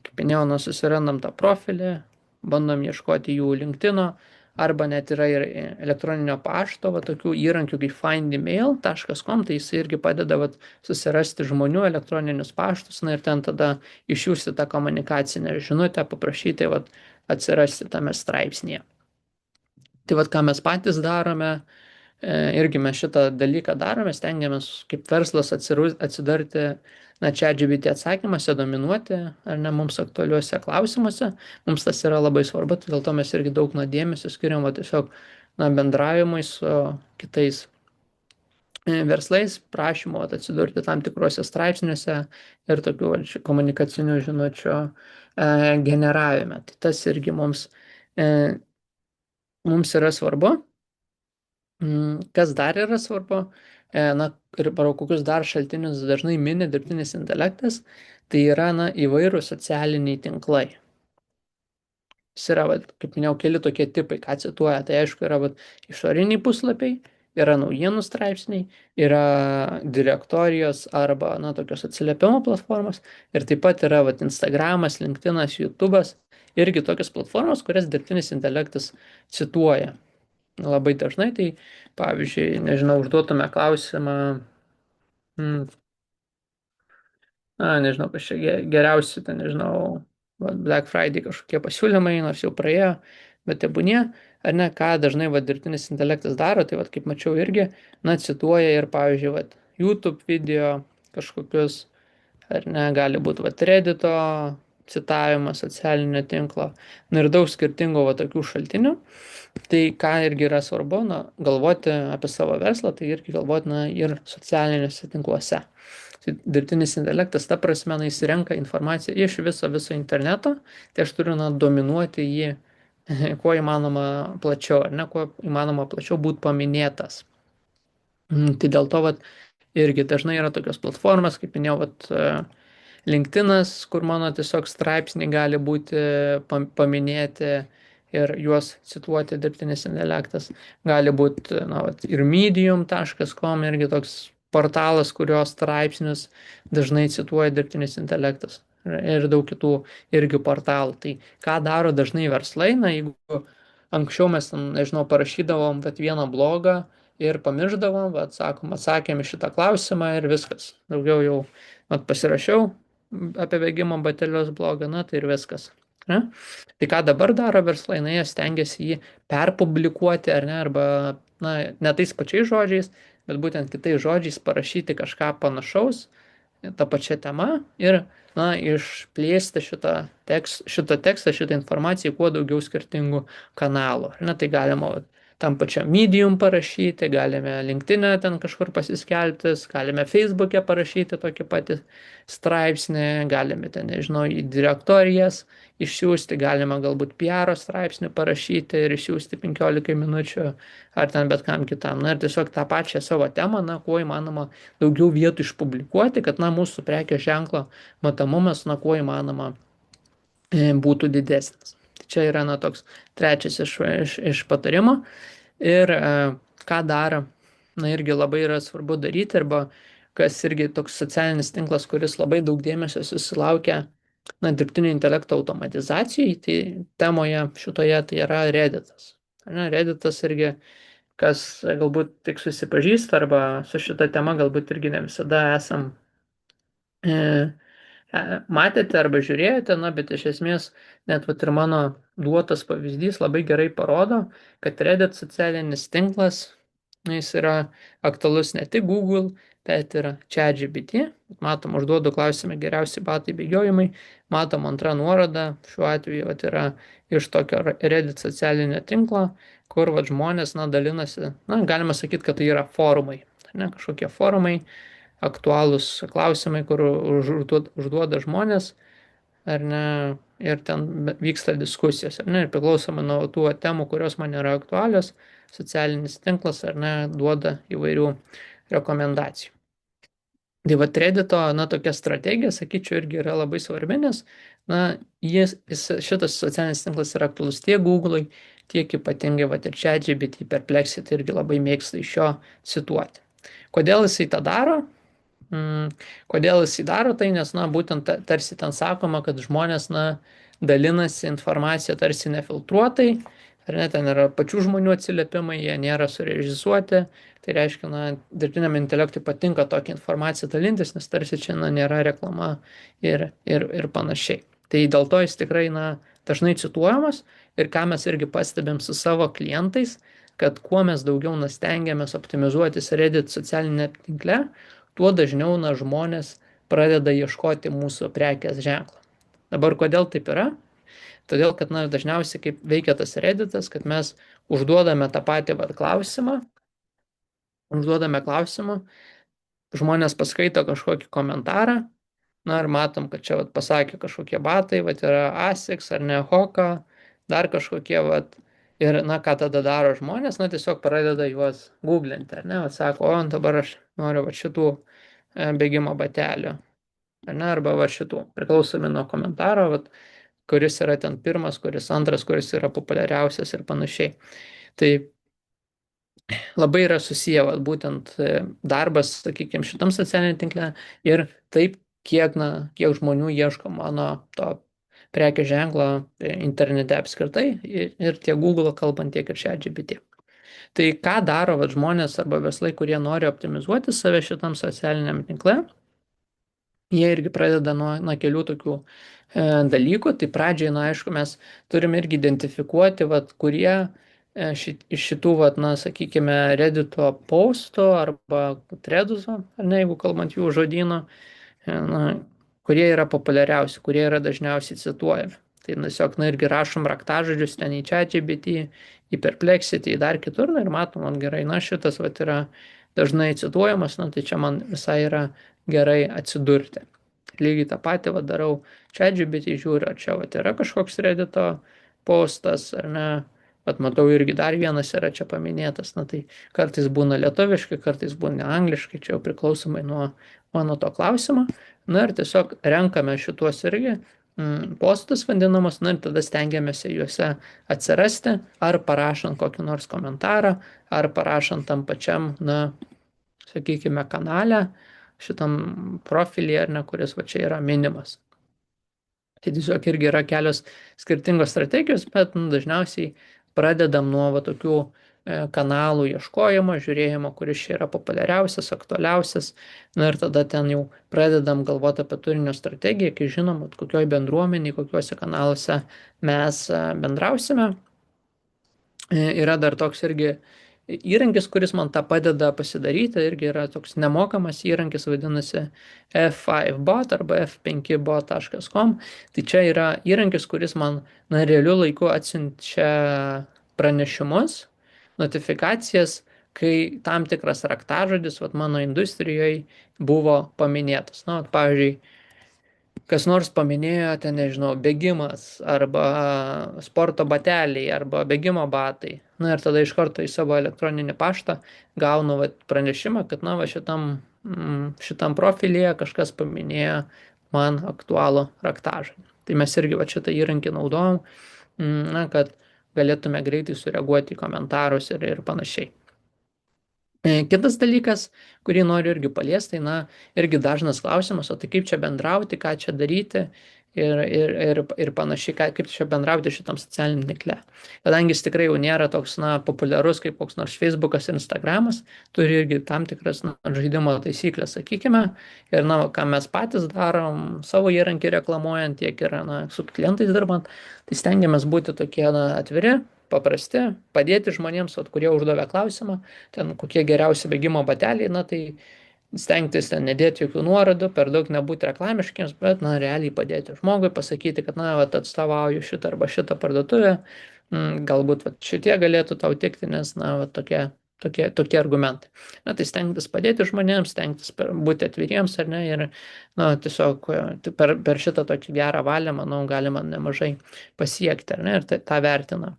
B: kaip minėjau, susirandam tą profilį, bandom ieškoti jų LinkedIn'o, arba net yra ir elektroninio pašto, tokių įrankių kaip findemail.com, tai jis irgi padeda susirasti žmonių elektroninius paštus, ir ten tada išsiųsti tą komunikacinę žinutę, paprašyti atsirasti tame straipsnėje. Tai ką mes patys darome, irgi mes šitą dalyką darome, stengiamės kaip verslas atsidarti ChatGPT atsakymuose, dominuoti, ar ne, mums aktualiuose klausimuose. Mums tas yra labai svarbu, tai dėl to mes irgi daug dėmesio skiriam tiesiog bendravimui su kitais verslais, prašymu atsidurti tam tikrose straipsniuose ir tokių komunikacinių žinučių generavime. Tai tas irgi mums yra svarbu. Kas dar yra svarbu, ir kokius dar šaltinius dažnai mini dirbtinis intelektas, tai yra įvairūs socialiniai tinklai. Jis yra, kaip minėjau, keli tokie tipai, ką cituoja. Tai aišku yra išoriniai puslapiai, yra naujienų straipsniai, yra direktorijos arba, na, tokios atsiliepimo platformos ir taip pat yra, vat, Instagramas, LinkedInas, YouTube'as, irgi tokios platformos, kurias dirbtinis intelektas cituoja. Labai dažnai, tai pavyzdžiui, nežinau, užduotume klausimą, mm, na, nežinau, kas čia geriausi, ten, nežinau, Black Friday kažkokie pasiūlymai, nors jau praėjo, bet tebūnie, ar ne, ką dažnai dirbtinis intelektas daro, tai kaip mačiau irgi, na, cituoja ir, pavyzdžiui, YouTube video kažkokius, ar ne, gali būti Reddito citavimas socialinio tinklo, na ir daug skirtingų tokių šaltinių. Tai ką irgi yra svarbu, na, galvoti apie savo verslą, tai irgi galvoti, na, ir socialiniuose tinkluose. Tai dirbtinis intelektas, ta prasme, na, jis renka informaciją iš viso interneto, tai aš turiu, na, dominuoti jį kuo įmanoma plačiau, ar ne, kuo įmanoma plačiau būti paminėtas. Tai dėl to, irgi dažnai yra tokios platformos, kaip minėjau, LinkedInas, kur mano tiesiog straipsniai gali būti paminėti ir juos cituoti dirbtinis intelektas. Gali būti, na, ir medium.com irgi toks portalas, kurio straipsnius dažnai cituoja dirbtinis intelektas. Ir daug kitų irgi portalų. Tai ką daro dažnai verslai, na, jeigu anksčiau mes, nežinau, parašydavom vieną blogą ir pamiršdavom, sakom, atsakėm į šitą klausimą ir viskas. Daugiau jau pasirašiau apie bėgimo batelius blogą, na, tai ir viskas. Ne? Tai ką dabar daro verslai, na, jie stengiasi jį perpublikuoti, ar ne, arba, na, ne tais pačiais žodžiais, bet būtent kitais žodžiais parašyti kažką panašaus, tą pačią temą ir, na, išplėsti šitą tekstą, šitą informaciją kuo daugiau skirtingų kanalų. Na, tai galima tam pačiam Medium parašyti, galime LinkedIn'e ten kažkur pasiskelbti, galime Facebook'e parašyti tokį patį straipsnį, galime ten, nežinau, į direktorijas išsiųsti, galima galbūt PR straipsnį parašyti ir išsiųsti 15 minučių ar ten bet kam kitam. Na ir tiesiog tą pačią savo temą, na, kuo įmanoma daugiau vietų išpublikuoti, kad, na, mūsų prekės ženklo matomumas, na, kuo įmanoma būtų didesnis. Čia yra, na, toks trečias iš patarimo. Ir ką daro, na, irgi labai yra svarbu daryti, arba kas irgi toks socialinis tinklas, kuris labai daug dėmesio susilaukia, na, dirbtinio intelekto automatizacijai, tai temoje šitoje tai yra Redditas. Na, Redditas irgi, kas galbūt tik susipažįsta, arba su šita tema galbūt irgi ne visada esam matėte arba žiūrėjote, na, bet iš esmės net ir mano duotas pavyzdys labai gerai parodo, kad Reddit socialinis tinklas, na, jis yra aktualus ne tik Google, bet ir ChatGPT. Matom, užduodu klausimą geriausi batai bėgiojimai, matom antrą nuorodą, šiuo atveju yra iš tokio Reddit socialinio tinklo, kur žmonės, na, dalinasi, na, galima sakyti, kad tai yra forumai, ne, kažkokie forumai, aktualūs klausimai, kur užduoda žmonės, ar ne, ir ten vyksta diskusijos, ar ne, ir priklausomai nuo tų temų, kurios man yra aktualios, socialinis tinklas, ar ne, duoda įvairių rekomendacijų. Tai Reddito, na, tokia strategija, sakyčiau, irgi yra labai svarbi, nes, na, šitas socialinis tinklas yra aktualus tiek Google'ui, tiek ypatingai ir ChatGPT, Perplexity irgi labai mėgsta iš jo cituoti. Kodėl jisai tą daro? Kodėl jisai daro tai, nes, na, būtent tarsi ten sakoma, kad žmonės, na, dalinasi informaciją tarsi nefiltruotai, ar ne, ten yra pačių žmonių atsiliepimai, jie nėra surežisuoti, tai reiškia, na, dirbtiniam intelektui patinka tokią informaciją dalintis, nes tarsi čia, na, nėra reklama ir panašiai. Tai dėl to jis tikrai, na, dažnai cituojamas ir ką mes irgi pastebėm su savo klientais, kad kuo mes daugiau stengiamės optimizuotis Reddit socialinė tinkle, tuo dažniau, na, žmonės pradeda ieškoti mūsų prekės ženklą. Dabar kodėl taip yra? Todėl, kad, na, dažniausiai kaip veikia tas Redditas, kad mes užduodame tą patį klausimą, žmonės paskaito kažkokį komentarą, na, ir matom, kad čia pasakė kažkokie batai, yra Asics ar ne Hoka, dar kažkokie, ir, na, ką tada daro žmonės, na, tiesiog pradeda juos googlinti, ar ne, sako, o, dabar aš noriu šitų bėgimo batelių, ar ne, arba šitų, priklausomi nuo komentaro, kuris yra ten pirmas, kuris antras, kuris yra populiariausias ir panašiai. Tai labai yra susiję vat, būtent darbas, sakykime, šitam socialiniam tinkle ir taip, kiek žmonių ieško mano to prekės ženklo internete apskritai ir tiek Google kalbant, tiek ir ChatGPT. Tai ką daro vat, žmonės arba verslai, kurie nori optimizuoti save šitam socialiniam tinkle, jie irgi pradeda nuo kelių tokių dalykų. Tai pradžiai, na, aišku, mes turim irgi identifikuoti, vat, kurie iš šitų, vat, na, sakykime, Reddito postų arba threaduso, ar ne, jeigu kalbant jų žodyno, na, kurie yra populiariausi, kurie yra dažniausiai cituojami. Tai tiesiog, na, irgi rašom raktažodžius ten į ChatGPT, į Perplexity, į dar kitur, na, ir matom, man gerai, na, šitas, vat, yra dažnai cituojamas, na, tai čia man visai yra gerai atsidurti. Lygiai tą patį va, darau ChatGPT, žiūriu, ar čia va, yra kažkoks Reddito postas, ar ne. Bet matau irgi dar vienas yra čia paminėtas, na tai kartais būna lietuviškai, kartais būna angliškai, čia jau priklausomai nuo to klausimo. Na ir tiesiog renkame šituos irgi postus vadinamus, na ir tada stengiamės juose atsirasti, ar parašant kokį nors komentarą, ar parašant tam pačiam, na, sakykime, kanale, šitam profilyje, ar ne, kuris va čia yra minimas. Tai tiesiog irgi yra kelios skirtingos strategijos, bet dažniausiai pradedam nuo va tokių kanalų ieškojimo, žiūrėjimo, kuris čia yra populiariausias, aktualiausias. Na ir tada ten jau pradedam galvoti apie turinio strategiją, kai žinom, kokioj bendruomeniai, kokiuose kanaluose mes bendrausime. Yra dar toks irgi įrankis, kuris man tą padeda pasidaryti, irgi yra toks nemokamas įrankis, vadinasi F5bot arba f5bot.com. Tai čia yra įrankis, kuris man realiu laiku atsiunčia pranešimus, notifikacijas, kai tam tikras raktažodis mano industrijoje buvo paminėtas. Na, pavyzdžiui, kas nors paminėjo, ten nežinau, bėgimas arba sporto bateliai arba bėgimo batai. Na ir tada iš karto į savo elektroninį paštą gaunu pranešimą, kad na, va, šitam profilyje kažkas paminėjo man aktualų raktažodį. Tai mes irgi va, šitą įrankį naudojam, na, kad galėtume greitai sureaguoti į komentarus ir panašiai. Kitas dalykas, kurį noriu irgi paliesti, tai, na, irgi dažnas klausimas, o tai kaip čia bendrauti, ką čia daryti ir panašiai, kaip čia bendrauti šitam socialiniam tinkle. Kadangi jis tikrai jau nėra toks, na, populiarus kaip koks nors Facebookas ir Instagramas, turi irgi tam tikras žaidimo taisyklės, sakykime, ir, na, ką mes patys darom, savo įrankį reklamuojant, tiek ir, na, su klientais dirbant, tai stengiamės būti tokie, na, atviri, paprasti, padėti žmonėms, kurie uždavė klausimą, ten kokie geriausi bėgimo bateliai, na tai stengtis ten nedėti jokių nuorodų, per daug nebūti reklamiškiams, bet, na, realiai padėti žmogui, pasakyti, kad, na, atstovauju šitą arba šitą parduotuvę, galbūt šitie galėtų tau tikti, nes, na, tokie argumentai. Na, tai stengtis padėti žmonėms, stengtis būti atviriems, ar ne, ir, na, tiesiog per šitą tokį gerą valią, manau, galima nemažai pasiekti, ar ne, ir tą vertina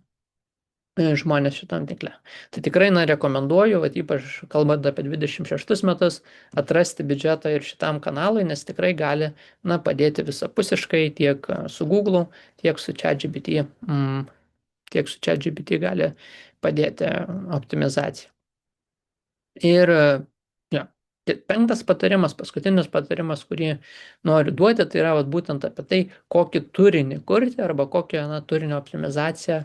B: žmonės šitam tinkle. Tai tikrai, na, rekomenduoju, ypač kalbant apie 26 metus, atrasti biudžetą ir šitam kanalui, nes tikrai gali, na, padėti visapusiškai tiek su Google, tiek su ChatGPT gali padėti optimizacijai. Ir ja, penktas patarimas, paskutinis patarimas, kurį noriu duoti, tai yra būtent apie tai, kokį turinį kurti arba kokią, na, turinio optimizaciją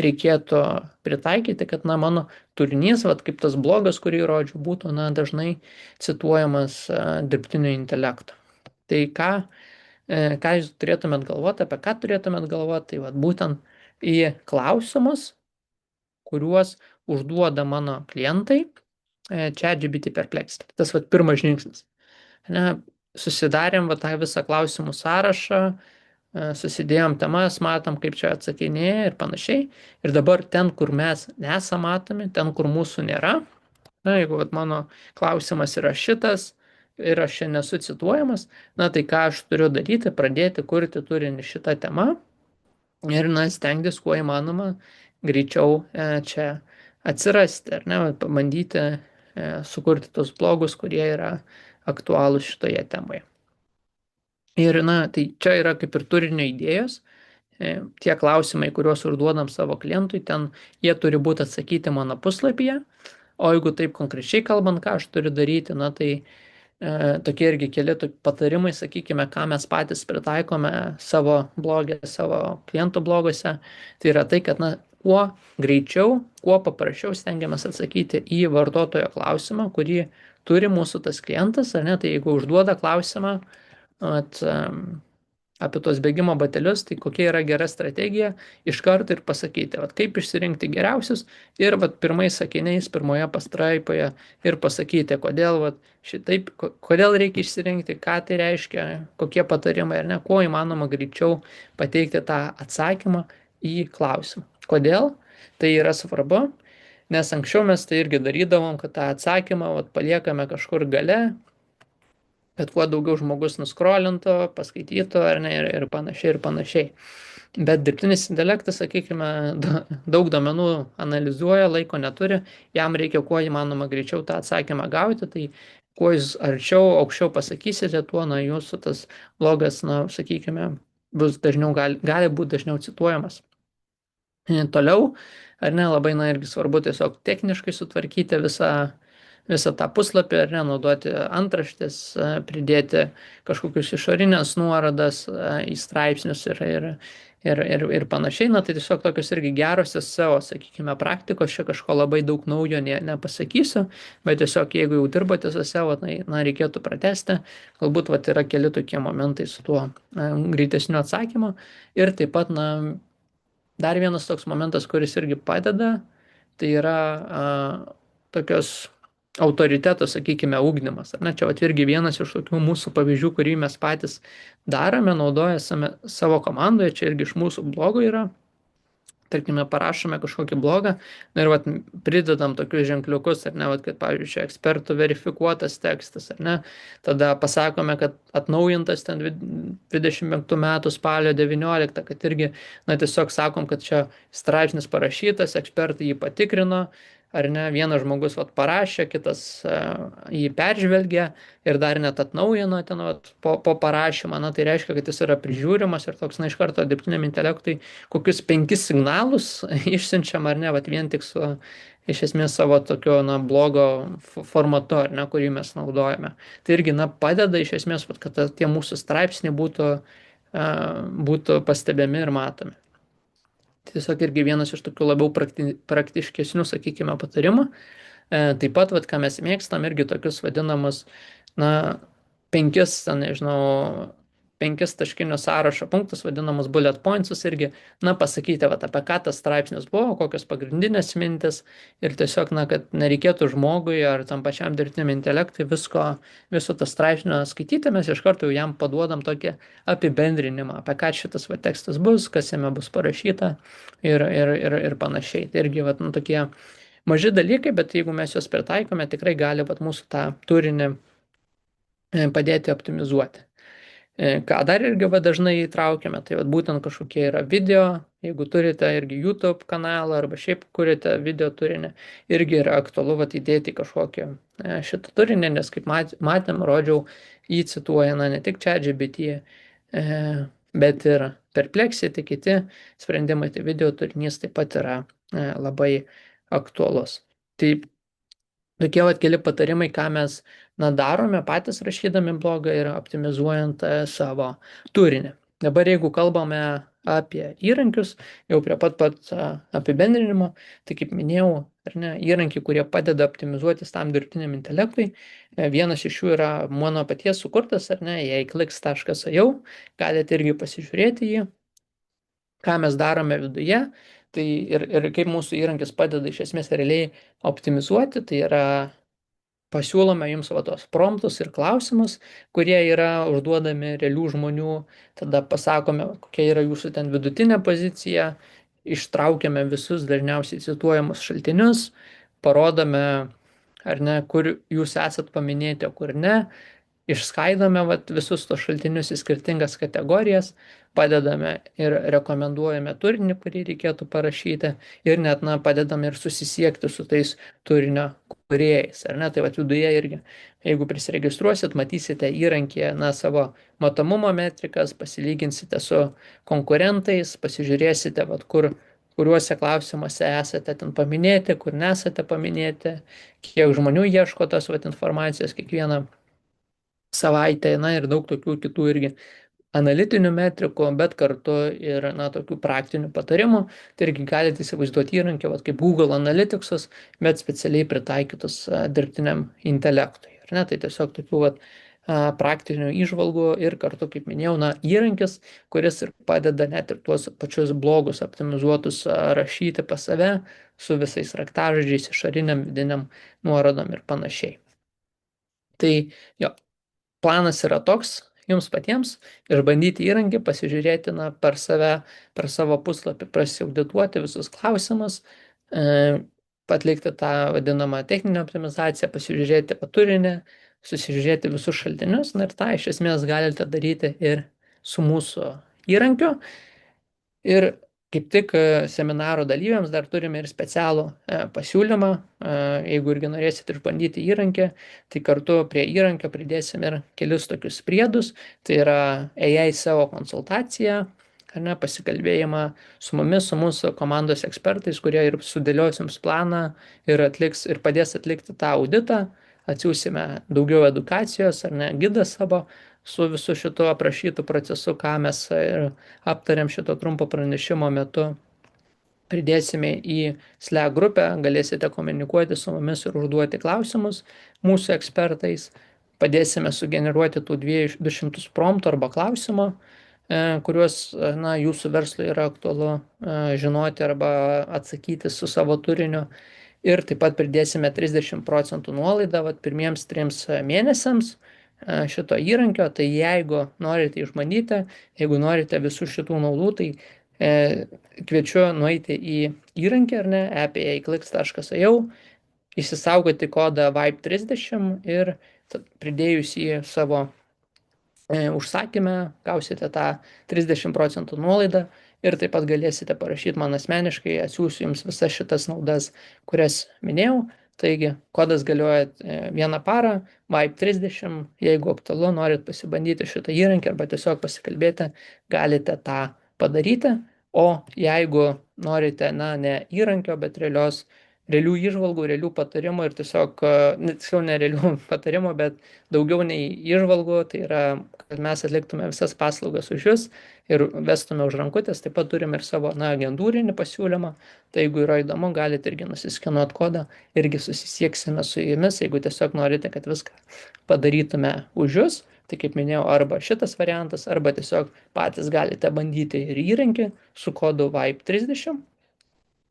B: reikėtų pritaikyti, kad, na, mano turinys, kaip tas blogas, kurį rodžiu, būtų, na, dažnai cituojamas dirbtinio intelekto. Tai ką jūs turėtumėt galvoti, apie ką turėtumėt galvoti, tai būtent į klausimus, kuriuos užduoda mano klientai, ChatGPT Perplexity. Tas pirmas žingsnis. Ne, susidarėm tą visą klausimų sąrašą, susidėjom temas, matom, kaip čia atsakinėja ir panašiai. Ir dabar ten, kur mes nesam matomi, ten, kur mūsų nėra, na, jeigu mano klausimas yra šitas ir aš čia nesu cituojamas, na, tai ką aš turiu daryti, pradėti kurti turinį šitą temą ir, na, stengtis kuo įmanoma greičiau čia atsirasti, ar ne, pabandyti sukurti tos blogus, kurie yra aktualūs šitoje temoje. Ir, na, tai čia yra kaip ir turinio idėjos, tie klausimai, kuriuos užduodam savo klientui, ten jie turi būti atsakyti mano puslapyje, O jeigu taip konkrečiai kalbant, ką aš turiu daryti, na tai tokie irgi keli patarimai, sakykime, ką mes patys pritaikome savo blogė, savo klientų blogose, tai yra tai, kad na, kuo greičiau, kuo paprasčiau stengiamės atsakyti į vartotojo klausimą, kurį turi mūsų tas klientas, ar ne, tai jeigu užduoda klausimą, at, apie tos bėgimo batelius, tai kokia yra gera strategija iš karto ir pasakyti, vat, kaip išsirinkti geriausius ir vat, pirmais sakiniais, pirmoje pastraipoje ir pasakyti, kodėl vat, šitaip, kodėl reikia išsirinkti, ką tai reiškia, kokie patarimai ir ne, kuo įmanoma greičiau pateikti tą atsakymą į klausimą. Kodėl tai yra svarbu? Nes anksčiau mes tai irgi darydavom, kad tą atsakymą vat, paliekame kažkur gale, kad kuo daugiau žmogus nuskrolintų, paskaitytų ar ne ir panašiai ir panašiai. Bet dirbtinis intelektas, sakykime, daug domenų analizuoja, laiko neturi, jam reikia kuo įmanoma greičiau tą atsakymą gauti, tai kuo jūs arčiau, aukščiau pasakysite, tuo na, jūsų tas blogas, na, sakykime, bus dažniau, gali būti dažniau cituojamas. Toliau, ar ne, labai, na, irgi svarbu tiesiog techniškai sutvarkyti visą tą puslapį, ar ne, naudoti antraštės, pridėti kažkokius išorinės nuorodas į straipsnius ir panašiai. Na, tai tiesiog tokios irgi gerosios SEO, sakykime, praktikos, čia kažko labai daug naujo nepasakysiu, bet tiesiog jeigu jau dirbote su SEO, tai, na, reikėtų pratesti. Galbūt, vat, yra keli tokie momentai su tuo greitesniu atsakymu. Ir taip pat, na, dar vienas toks momentas, kuris irgi padeda, tai yra tokios autoriteto, sakykime, ugdymas. Ar ne, čia vat, irgi vienas iš tokių mūsų pavyzdžių, kurį mes patys darome, naudojame savo komandoje, čia irgi iš mūsų blogo yra. Tarkime, parašome kažkokį blogą ir vat, pridedam tokius ženkliukus, ar ne, vat, kad, pavyzdžiui, ekspertų verifikuotas tekstas, ar ne, tada pasakome, kad atnaujintas ten 25 metų spalio 19, kad irgi, na, tiesiog sakom, kad čia straipsnis parašytas, ekspertai jį patikrino, ar ne, vienas žmogus vat, parašė, kitas jį peržvelgė ir dar net atnaujino ten vat, po parašymą, na tai reiškia, kad jis yra prižiūrimas ir toks, na iš karto dirbtiniam intelektui kokius 5 signalus išsiunčiam, ar ne, vat, vien tik su iš esmės savo tokio, na, blogo formatu, ar ne, kurį mes naudojame. Tai irgi, na, padeda iš esmės, vat, kad tie mūsų straipsniai būtų pastebimi ir matomi. Tiesiog irgi vienas iš tokių labiau praktiškesnių, sakykime, patarimų. Taip pat, vat, ką mes mėgstam, irgi tokius vadinamus, na, 5, nežinau, 5 taškinio sąrašo punktus, vadinamus bullet pointsus irgi, na, pasakyti, vat, apie ką tas straipsnis buvo, kokios pagrindinės mintis ir tiesiog, na, kad nereikėtų žmogui ar tam pačiam dirbtiniam intelektui viso tas straipsnio skaityti, mes iš karto jam paduodam tokį apibendrinimą, apie ką šitas va, tekstas bus, kas jame bus parašyta ir panašiai. Tai irgi, vat, nu, tokie maži dalykai, bet jeigu mes juos pritaikome, tikrai gali vat, mūsų tą turinį padėti optimizuoti. Ką dar irgi va, dažnai įtraukiame, tai va, būtent kažkokie yra video, jeigu turite irgi YouTube kanalą arba šiaip kurite video turinį, irgi yra aktualu va, įdėti kažkokį šitą turinį, nes kaip matėm, rodžiau, jį cituoja ne tik ChatGPT, bet ir Perplexity, kiti sprendimai, tai video turinys taip pat yra labai aktualus. Tai tokie vat keli patarimai, ką mes darome patys rašydami blogą ir optimizuojant savo turinį. Dabar jeigu kalbame apie įrankius, jau prie pat apibendrinimo, tai kaip minėjau, ar ne, įrankiai, kurie padeda optimizuotis tam dirbtiniam intelektui. Vienas iš jų yra mano paties sukurtas, ar ne, jei clicks.io, galite irgi pasižiūrėti jį, ką mes darome viduje. Tai ir kaip mūsų įrankis padeda iš esmės realiai optimizuoti, tai yra pasiūlome jums va tos promptus ir klausimus, kurie yra užduodami realių žmonių, tada pasakome, kokia yra jūsų ten vidutinė pozicija, ištraukiame visus dažniausiai cituojamus šaltinius, parodome, ar ne, kur jūs esat paminėti, o kur ne, išskaidome vat, visus tos šaltinius į skirtingas kategorijas, padedame ir rekomenduojame turinį, kurį reikėtų parašyti ir net padedame ir susisiekti su tais turinio kūrėjais. Ar ne? Tai vat, viduje irgi, jeigu prisiregistruosit, matysite įrankį savo matomumo metrikas, pasilyginsite su konkurentais, pasižiūrėsite, vat, kur kuriuose klausimuose esate ten paminėti, kur nesate paminėti, kiek žmonių ieško tos vat, informacijos kiekvieną savaitę, na ir daug tokių kitų irgi analitinių metrikų, bet kartu ir, na, tokių praktinių patarimų. Tai irgi galite įsivaizduoti įrankį, vat, kaip Google Analyticsus, bet specialiai pritaikytus dirbtiniam intelektui. Ar ne? Tai tiesiog tokių vat, praktinių įžvalgų ir kartu, kaip minėjau, na, įrankis, kuris ir padeda net ir tuos pačius blogus optimizuotus rašyti pas save su visais raktažodžiais, išoriniam, vidiniam nuorodom ir panašiai. Tai jo, planas yra toks jums patiems išbandyti įrankį, pasižiūrėti na, per save, per savo puslapį, prasiaudituoti visus klausimus, atlikti tą vadinamą techninę optimizaciją, pasižiūrėti turinį, susižiūrėti visus šaltinius, na ir tą iš esmės galite daryti ir su mūsų įrankiu. Ir kaip tik seminaro dalyviams dar turime ir specialų pasiūlymą, jeigu irgi norėsite išbandyti įrankį, tai kartu prie įrankio pridėsim ir kelis tokius priedus, tai yra AI SEO konsultacija, ar ne, pasikalbėjimą su mumis, su mūsų komandos ekspertais, kurie ir sudėlios jums planą ir padės atlikti tą auditą, atsiūsime daugiau edukacijos, ar ne, gidą savo, su visu šito aprašytų procesu, ką mes ir aptariam šito trumpo pranešimo metu. Pridėsime į Slack grupę, galėsite komunikuoti su mumis ir užduoti klausimus mūsų ekspertais. Padėsime sugeneruoti tų 200 promptų arba klausimų, kuriuos na, jūsų verslui yra aktualu žinoti arba atsakyti su savo turiniu. Ir taip pat pridėsime 30% nuolaidą pirmiems 3 mėnesiams šito įrankio, tai jeigu norite išbandyti, jeigu norite visų šitų naudų, tai kviečiu nueiti į įrankį, ar ne, api.clicks.io, įsisaugoti kodą VIBE30 ir pridėjus į savo užsakymę gausite tą 30% nuolaidą ir taip pat galėsite parašyti man asmeniškai, atsiųsiu jums visas šitas naudas, kurias minėjau. Taigi, kodas galioja 1 parą, VIBE30, jeigu aktualu, norit pasibandyti šitą įrankį arba tiesiog pasikalbėti, galite tą padaryti. O jeigu norite, na, ne įrankio, bet realių įžvalgų, realių patarimų ir tiesiog, tiksliau ne realių patarimų, bet daugiau nei įžvalgų, tai yra, kad mes atliktume visas paslaugas už jūs ir vestume už rankutės, taip pat turime ir savo, na, agentūrinį pasiūlymą, tai jeigu yra įdomu, galite irgi nusiskenuoti kodą, irgi susisieksime su jumis, jeigu tiesiog norite, kad viską padarytume už jūs, tai kaip minėjau, arba šitas variantas, arba tiesiog patys galite bandyti ir įrankį su kodu VIBE30.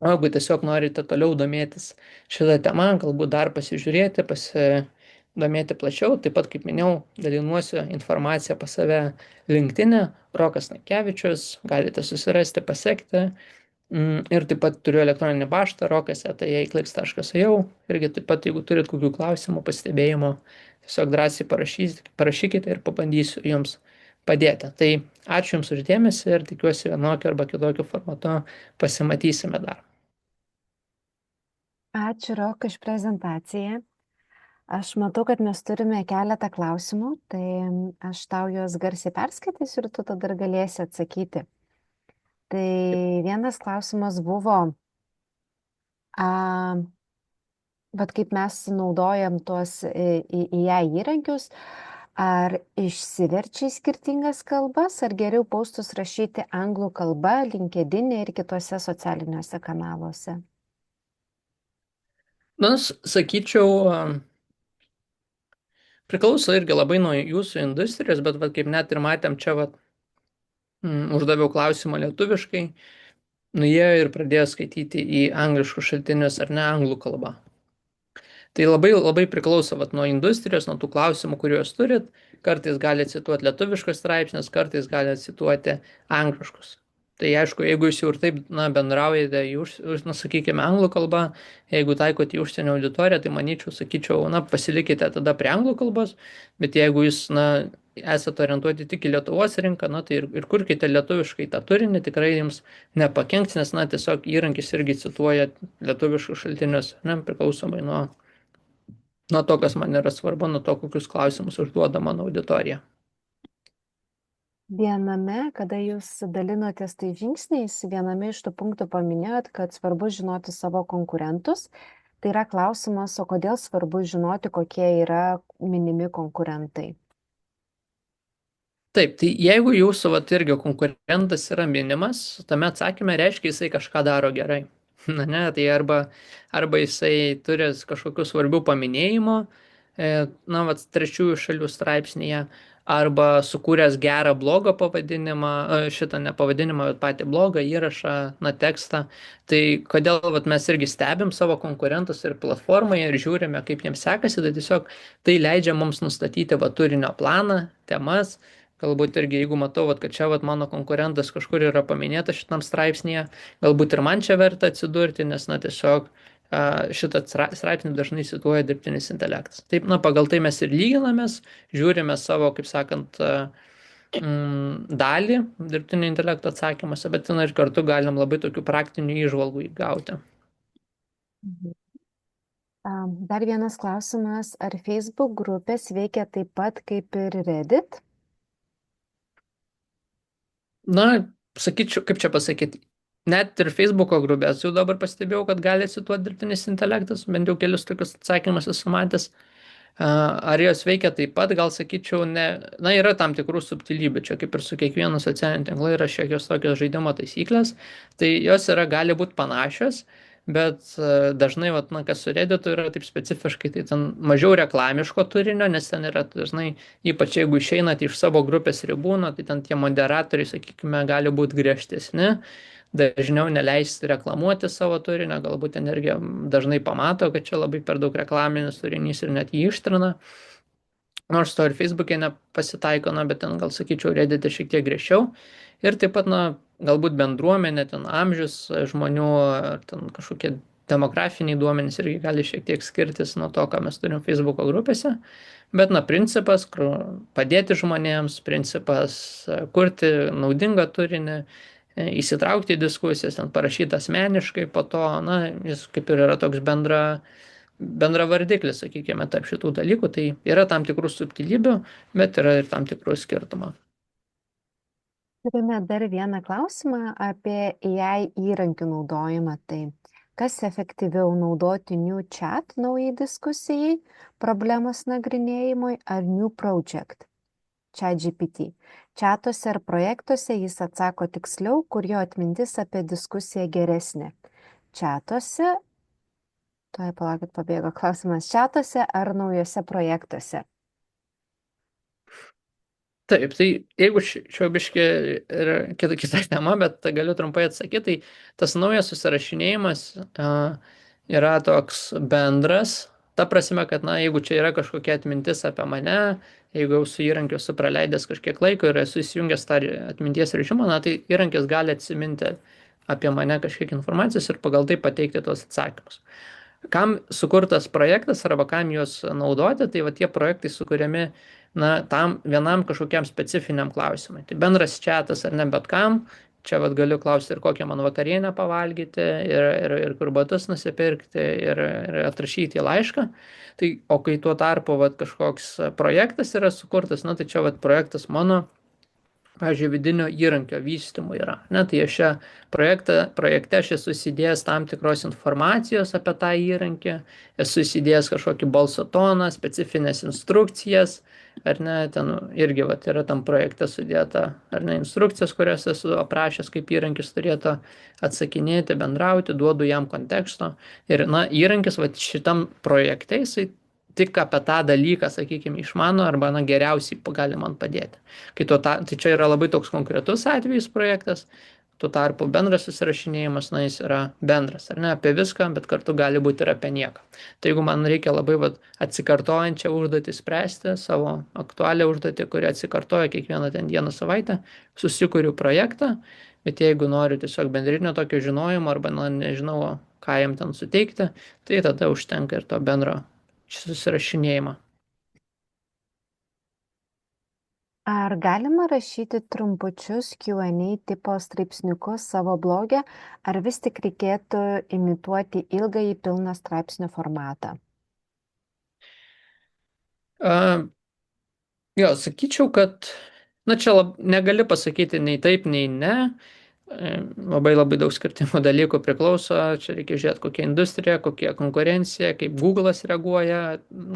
B: O jeigu tiesiog norite toliau domėtis šitą temą, galbūt dar pasižiūrėti, pasidomėti plačiau, taip pat, kaip minėjau, dalinuosiu informaciją pas save LinkedIn, Rokas Nakevičius, galite susirasti, pasiekti. Ir taip pat turiu elektroninį paštą rokas@clicks.io, irgi taip pat, jeigu turit kokių klausimų, pastebėjimų, tiesiog drąsiai parašykite ir pabandysiu jums padėti. Tai ačiū Jums už dėmesį ir tikiuosi vienokiu arba kitokiu formatu pasimatysime dar.
A: Ačiū, Rokai, už prezentaciją. Aš matau, kad mes turime keletą klausimų, tai aš tau juos garsiai perskaitysiu ir tu tada galėsi atsakyti. Tai vienas klausimas buvo, bet kaip mes naudojam tuos AI įrankius, ar išsiverčia į skirtingas kalbas, ar geriau postus rašyti anglų kalba, LinkedIn ir kitose socialiniuose kanaluose?
B: Na, sakyčiau, priklauso irgi labai nuo jūsų industrijos, bet kaip net ir matėm čia, uždaviau klausimą lietuviškai, jie ir pradėjo skaityti į angliškus šaltinius ar ne anglų kalbą. Tai labai priklauso nuo industrijos, nuo tų klausimų, kuriuos turit. Kartais gali cituoti lietuviškus straipsnius, kartais gali cituoti angliškus. Tai aišku, jeigu jūs jau ir taip bendraujate, sakykime, anglų kalbą, jeigu taikote į užsienio auditoriją, tai manyčiau, sakyčiau, pasilikite tada prie anglų kalbos, bet jeigu jūs esate orientuoti tik į Lietuvos rinką, tai ir kurkite lietuviškai tą turinį, tikrai jums nepakenks, nes tiesiog įrankis irgi cituoja lietuviškus šaltinius, priklausomai nuo to, kas man yra svarbu, nuo to, kokius klausimus užduoda mano auditorija.
A: Viename, kada jūs dalinotės tai žingsniais, viename iš tų punktų paminėjot, kad svarbu žinoti savo konkurentus. Tai yra klausimas, o kodėl svarbu žinoti, kokie yra minimi konkurentai?
B: Taip, tai jeigu jūsų vat irgi konkurentas yra minimas, tame atsakyme reiškia jisai kažką daro gerai. Na ne, tai arba jisai turi kažkokių svarbių paminėjimų, na, vat, trečiųjų šalių straipsnėje, arba sukūręs gerą blogo pavadinimą, šitą ne pavadinimą, bet patį blogą įrašą, na, tekstą. Tai kodėl vat, mes irgi stebim savo konkurentus ir platformoje ir žiūrime, kaip jiems sekasi, tai tiesiog tai leidžia mums nustatyti va turinio planą, temas. Galbūt irgi, jeigu matau, vat, kad čia vat, mano konkurentas kažkur yra paminėtas šitam straipsnėje, galbūt ir man čia verta atsidurti, nes, na, tiesiog šitą straipsnį dažnai cituoja dirbtinis intelektas. Taip, na, pagal tai mes ir lyginamės, žiūrime savo, kaip sakant, dalį dirbtinio intelekto atsakymuose, bet na, ir kartu galim labai tokių praktinių įžvalgų įgauti.
A: Mhm. Dar vienas klausimas, ar Facebook grupės veikia taip pat kaip ir Reddit?
B: Na, sakyčiau, kaip čia pasakyti, net ir Facebooko grupės jau dabar pastebėjau, kad gali cituoti dirbtinis intelektas, bent jau kelius tokius atsakymus esu matęs. Ar jos veikia taip pat, gal sakyčiau, ne. Na, yra tam tikrų subtilybių, čia kaip ir su kiekvienu socialiniu tinklu yra šiek tiek tokios žaidimo taisyklės, tai jos yra, gali būti panašios, bet dažnai, vat, na, kas su Redditu yra taip specifiškai, tai ten mažiau reklamiško turinio, nes ten yra dažnai, ypač jeigu išeinate iš savo grupės ribų, na, tai ten tie moderatoriai, sakykime, gali būti griežtesni, dažniau neleisti reklamuoti savo turinio, galbūt ten irgi dažnai pamato, kad čia labai per daug reklaminis turinys ir net jį ištrina. Nors to ir Facebook'e nepasitaiko, na, bet ten gal sakyčiau Reddit'e šiek tiek griežčiau. Ir taip pat, na, galbūt bendruomenė, ten amžius žmonių, ar ten kažkokie demografiniai duomenys irgi gali šiek tiek skirtis nuo to, ką mes turim Facebook'o grupėse. Bet, na, principas, kur padėti žmonėms, principas kurti naudingą turinį, įsitraukti į diskusijas, ten parašyti asmeniškai, po to, na, jis kaip ir yra toks bendra vardiklis, sakykime, tarp šitų dalykų, tai yra tam tikrų subtilybių, bet yra ir tam tikrų skirtumų.
A: Turime dar vieną klausimą apie AI įrankių naudojimą. Tai kas efektyviau naudoti New Chat naujai diskusijai, problemos nagrinėjimui ar New Project? ChatGPT. Čatuose ar projektuose jis atsako tiksliau, kur jo atmintis apie diskusiją geresnė. Čatuose, tuoj palaukit, pabėgo klausimas, čatuose ar naujose projektuose?
B: Taip, tai jeigu šio biški yra kita tema, bet galiu trumpai atsakyti, tai tas naujas susirašinėjimas yra toks bendras, ta prasme, kad, na, jeigu čia yra kažkokia atmintis apie mane, jeigu jau su įrankiu esu praleidęs kažkiek laiko ir esu įsijungęs tą atminties režimą, na, tai įrankis gali atsiminti apie mane kažkiek informacijos ir pagal tai pateikti tos atsakymus. Kam sukurtas projektas arba kam juos naudoti, tai va tie projektai sukūriami, na, tam vienam kažkokiam specifiniam klausimui. Tai bendras čatas ar ne bet kam, čia vad galiu klausti ir kokią man vakarienę pavalgyti, ir kur batus nusipirkti, ir atrašyti į laišką. Tai, o kai tuo tarpu vat, kažkoks projektas yra sukurtas, na, tai čia vat, projektas mano, pavyzdžiui, vidinio įrankio vystymui yra. Ne, tai aš šią projekte aš esu įsidėjęs tam tikros informacijos apie tą įrankį, esu įsidėjęs kažkokį balso toną, specifines instrukcijas, ar ne, ten irgi vat, yra tam projekte sudėta, ar ne, instrukcijos, kurias esu aprašęs, kaip įrankis turėtų atsakinėti, bendrauti, duodu jam konteksto. Ir, na, įrankis vat, šitam projekte jisai tik apie tą dalyką, sakykime, išmano arba, na, geriausiai gali man padėti. Tai čia yra labai toks konkretus atvejis projektas, tuo tarpu bendras susirašinėjimas, na, jis yra bendras, ar ne, apie viską, bet kartu gali būti ir apie nieką. Tai jeigu man reikia labai atsikartojančią užduotį spręsti, savo aktualią užduotį, kuri atsikartoja kiekvieną ten dieną savaitę, susikuriu projektą, bet jeigu noriu tiesiog bendrinio tokio žinojimo arba, na, nežinau, ką jam ten suteikti, tai tada užtenka ir to bendro susirašinėjimą.
A: Ar galima rašyti trumpučius Q&A tipo straipsniukus savo blogę, ar vis tik reikėtų imituoti ilgąjį pilną straipsnio formatą?
B: Jo, sakyčiau, kad Na, čia negali pasakyti nei taip, nei ne. Labai labai daug skirtingų dalykų priklauso. Čia reikia žiūrėti, kokia industrija, kokia konkurencija, kaip Google'as reaguoja,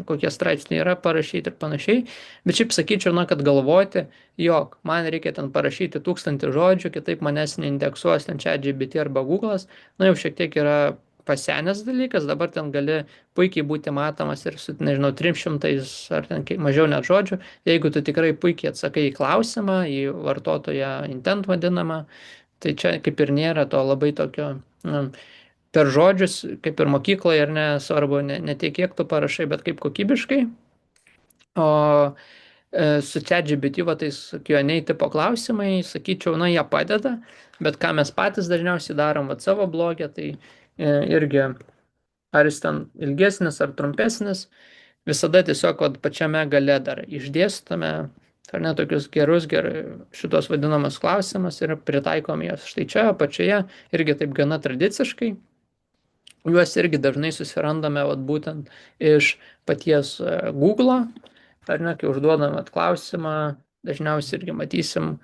B: kokie straipsniai yra parašyti ir panašiai. Bet šiaip sakyčiau, na, kad galvoti, jog man reikia ten parašyti 1000 žodžių, kitaip manęs neindeksuos ten ChatGPT arba Google'as, na, jau šiek tiek yra pasenęs dalykas, dabar ten gali puikiai būti matomas ir su, nežinau, 300 ar ten mažiau net žodžių, jeigu tu tikrai puikiai atsakai į klausimą, į vartotoją intent vadinamą, tai čia kaip ir nėra to labai tokio, na, per žodžius, kaip ir mokykloje, ar ne, svarbu ne tiek, kiek tu parašai, bet kaip kokybiškai. O su ChatGPT, va, tais Q&A tipo klausimai, sakyčiau, na, jie padeda, bet ką mes patys dažniausiai darom, va, savo blogė, tai irgi, ar jis ten ilgesnis ar trumpesnis, visada tiesiog vat, pačiame gale dar išdėstome, ar ne, tokius gerus, šitos vadinamas klausimus ir pritaikom jas štai čia apačioje, irgi taip gana tradiciškai. Juos irgi dažnai susirandame vat, būtent iš paties Google'o, ar ne, kai užduodam vat, klausimą, dažniausiai irgi matysim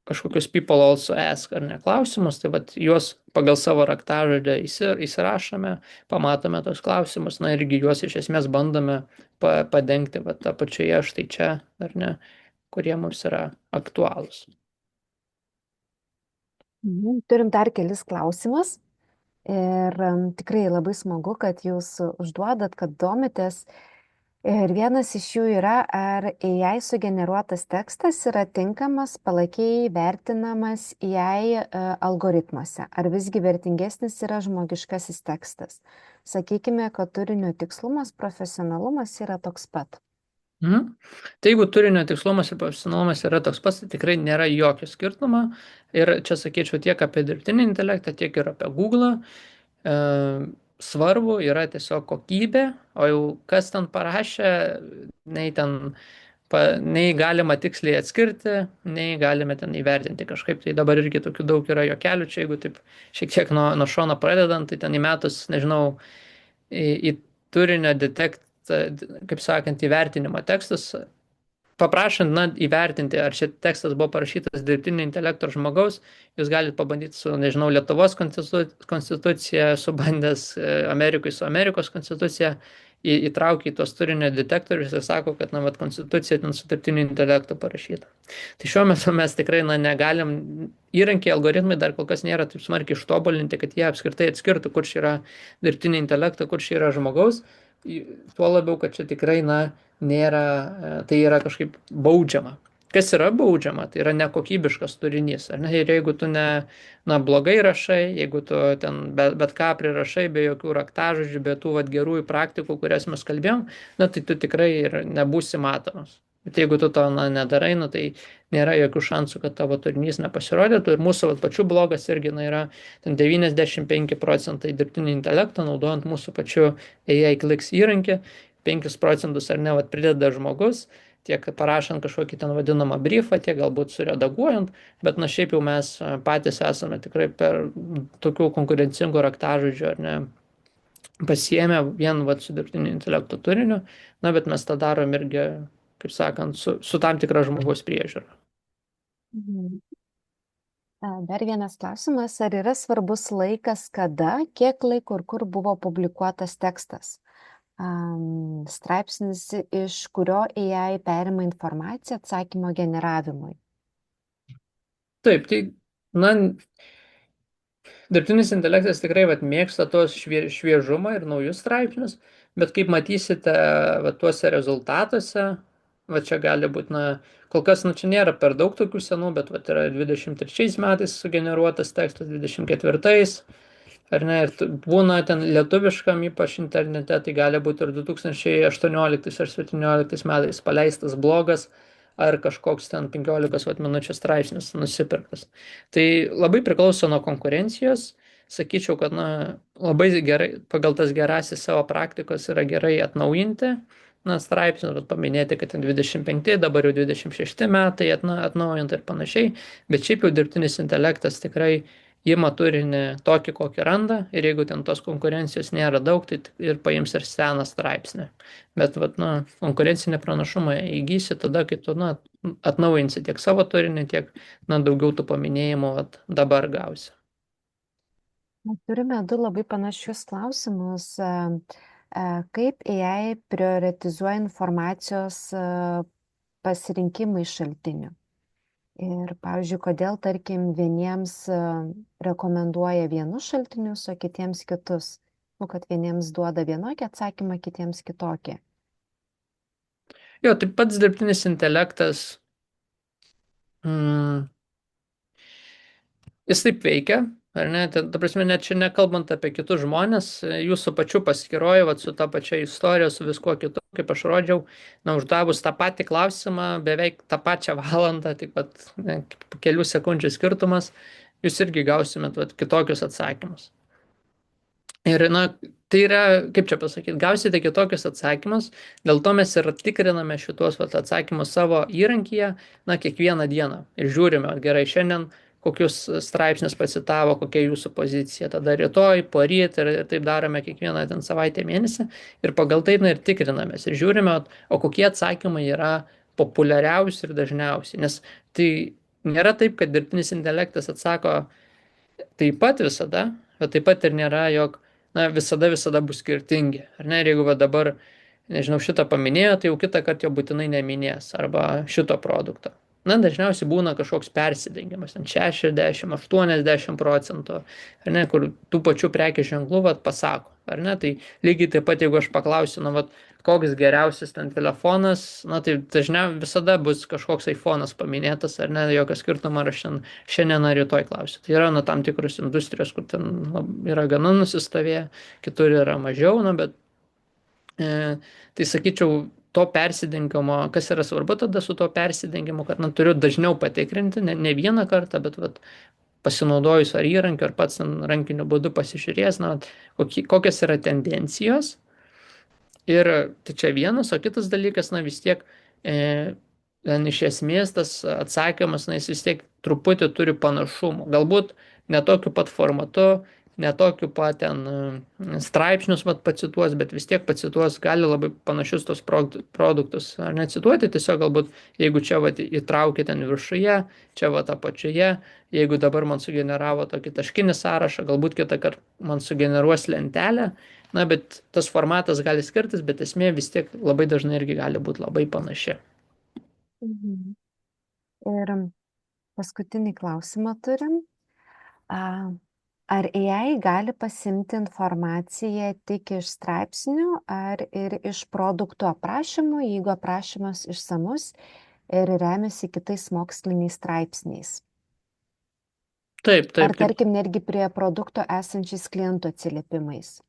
B: kažkokius people also ask ar ne klausimus, tai vat, juos pagal savo raktažodę įsirašome, pamatome tos klausimus, na irgi juos iš esmės bandome padengti vat, apačioje štai čia, ar ne, kurie mums yra aktualūs.
A: Turim dar kelis klausimus. Ir tikrai labai smagu, kad jūs užduodat, kad domitės. Ir vienas iš jų yra, ar AI sugeneruotas tekstas yra tinkamas, palankiai vertinamas AI algoritmuose, ar visgi vertingesnis yra žmogiškasis tekstas. Sakykime, kad turinio tikslumas, profesionalumas yra toks pat.
B: Tai jeigu turinio tikslumas ir profesionalumas yra toks pats, tai tikrai nėra jokio skirtumo. Ir čia sakyčiau tiek apie dirbtinį intelektą, tiek ir apie Google. Svarbu yra tiesiog kokybė, o jau kas ten parašė, nei galima tiksliai atskirti, nei galime ten įvertinti kažkaip. Tai dabar irgi tokių daug yra jokelių, čia jeigu taip šiek tiek nuo šono pradedant, tai ten įmetus, nežinau, į turinio kaip sakant, įvertinimo tekstus, paprašant, na, įvertinti, ar šis tekstas buvo parašytas dirbtinio intelekto žmogaus, jūs galite pabandyti su, nežinau, Lietuvos konstitucija, subandęs Amerikai su Amerikos konstitucija, įtraukia į tos turinio detektorius ir sako, kad, na, vat, konstitucija ten su dirbtiniu intelektu parašyta. Tai šiuo metu mes tikrai, na, negalim, įrankiai, algoritmai dar kol kas nėra taip smarkiai ištobulinti, kad jie apskritai atskirtų, kur čia yra dirbtinio intelekto, kur čia yra žmogaus. Tuo labiau, kad čia tikrai, na, nėra, tai yra kažkaip baudžiama. Kas yra baudžiama, tai yra nekokybiškas turinys. Ne? Ir jeigu tu blogai rašai, jeigu tu ten bet ką prirašai, be jokių raktažodžių, be tų vat, gerųjų praktikų, kurias mes kalbėjom, tai tu tikrai ir nebūsi matomas. Bet jeigu tu to nedarai, tai nėra jokių šansų, kad tavo turinys nepasirodytų. Ir mūsų pačių blogas irgi yra ten 95% dirbtinio intelekto, naudojant mūsų pačių AI Clicks įrankį, 5% ar ne prideda žmogus, tiek parašant kažkokį ten vadinamą briefą, tiek galbūt suredaguojant, bet šiaip jau mes patys esame tikrai per tokių konkurencingų raktažodžių ar ne pasiėmę vien su dirbtinio intelekto turiniu, bet mes tą darom irgi, kaip sakant, su tam tikra žmogaus priežiūra.
A: Dar vienas klausimas, ar yra svarbus laikas, kada, kiek laiko ir kur buvo publikuotas tekstas? Straipsnis, iš kurio AI perima informaciją atsakymo generavimui.
B: Taip, tai, dirbtinis intelektas tikrai mėgsta tos šviežumą ir naujus straipsnius, bet kaip matysite tuose rezultatuose, čia gali būti, kol kas, čia nėra per daug tokių senų, bet yra 23 metais sugeneruotas tekstas, 24, ar ne, ir būna ten lietuviškam, ypač internete, tai gali būti ir 2018 ar 2017 metais paleistas blogas, ar kažkoks ten 15 minučių straipsnis nusipirktas. Tai labai priklauso nuo konkurencijos. Sakyčiau, kad labai gerai, pagal tas gerasis savo praktikos yra gerai atnaujinti straipsnius, bet paminėti, kad 25, dabar jau 26 metai atnaujinti ir panašiai. Bet šiaip jau dirbtinis intelektas tikrai ima turinį tokį, kokį randa, ir jeigu ten tos konkurencijos nėra daug, tai ir paims ir seną straipsnį. Bet vat, nu, konkurencinį pranašumą įgysi tada, kai tu nu, atnaujinsi tiek savo turinį, tiek daugiau tų paminėjimų vat, dabar gausi.
A: Turime du labai panašius klausimus. Kaip AI prioritizuoja informacijos pasirinkimai šaltinių? Ir, pavyzdžiui, kodėl, tarkim, vieniems rekomenduoja vienus šaltinius, o kitiems kitus? Nu, kad vieniems duoda vienokį atsakymą, kitiems kitokį.
B: Jo, tai pats dirbtinis intelektas, jis taip veikia, ar ne? Ta prasme, net čia nekalbant apie kitus žmonės, jūsų pačių paskyroje, vat, su ta pačia istorija, su viskuo kitu, kaip aš rodžiau, uždavus tą patį klausimą, beveik tą pačią valandą, tik pat kelių sekundžių skirtumas, jūs irgi gausimėt vat, kitokius atsakymus. Ir, tai yra, kaip čia pasakyti, gausite kitokius atsakymus, dėl to mes ir tikriname šitos vat, atsakymus savo įrankyje, kiekvieną dieną. Ir žiūrime, gerai, šiandien kokius straipsnius pacitavo, kokia jūsų pozicija, tada rytoj, poryt ir taip darome kiekvieną ten savaitę, mėnesį. Ir pagal tai ir tikrinamės. Ir žiūrime, o kokie atsakymai yra populiariausi ir dažniausi. Nes tai nėra taip, kad dirbtinis intelektas atsako taip pat visada, bet taip pat ir nėra, jog visada bus skirtingi. Ar ne? Ir jeigu dabar, nežinau, šitą paminėjo, tai jau kitą kartą jo būtinai neminės arba šito produkto. Dažniausiai būna kažkoks persidengimas, 60-80%, ar ne, kur tų pačių prekės ženklų pasako, ar ne, tai lygiai taip pat, jeigu aš paklausiu, koks geriausias ten telefonas, tai dažniausiai visada bus kažkoks iPhone'as paminėtas, ar ne, jokio skirtumo, ar aš šiandien ar rytoj klausiu. Tai yra tam tikros industrijos, kur ten yra gana nusistovėję, kitur yra mažiau, bet tai sakyčiau, to persidengimo, kas yra svarbu tada su to persidengimu, kad turiu dažniau patikrinti, ne vieną kartą, bet pasinaudojus ar įrankiu, ar pats rankiniu būdu pasižiūrės, kokios yra tendencijos. Ir tai čia vienas, o kitas dalykas, vis tiek iš esmės tas atsakymas, jis vis tiek truputį turi panašumų. Galbūt ne tokiu pat formatu, ne tokiu pat ten straipsnius pacituos, bet vis tiek pacituos, gali labai panašius tos produktus ar necituoti, tiesiog galbūt jeigu čia įtraukė ten viršuje, čia apačioje, jeigu dabar man sugeneravo tokį taškinį sąrašą, galbūt kitą kartą man sugeneruos lentelę, bet tas formatas gali skirtis, bet esmė vis tiek labai dažnai irgi gali būti labai panaši.
A: Mhm. Ir paskutinį klausimą turim. Ar AI gali pasimti informaciją tik iš straipsnių ar ir iš produktų aprašymų, jeigu aprašymas išsamus ir remiasi kitais moksliniais straipsniais?
B: Taip.
A: Ar tarkim netgi prie produkto esančiais klientų atsiliepimais?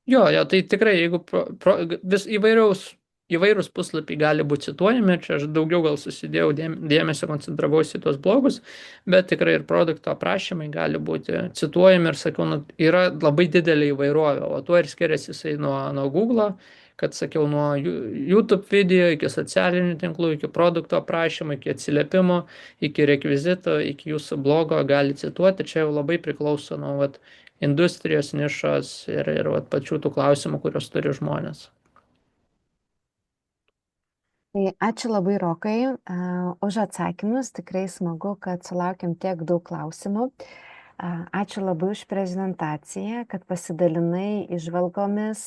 B: Jo, tai tikrai, jeigu vis įvairūs puslapiai gali būti cituojami, čia aš daugiau gal susidėjau dėmesio, koncentravausi į tos blogus, bet tikrai ir produkto aprašymai gali būti cituojami ir sakiau, yra labai didelė įvairovė, o tuo ir skiriasi jisai nuo Google, kad sakiau, nuo YouTube video iki socialinių tinklų, iki produkto aprašymų, iki atsiliepimo, iki rekvizito, iki jūsų blogo gali cituoti, čia jau labai priklauso nuo industrijos nišos ir pačių tų klausimų, kurios turi žmonės.
A: Tai ačiū labai, Rokai, už atsakymus. Tikrai smagu, kad sulaukėm tiek daug klausimų. Ačiū labai už prezentaciją, kad pasidalinai įžvalgomis,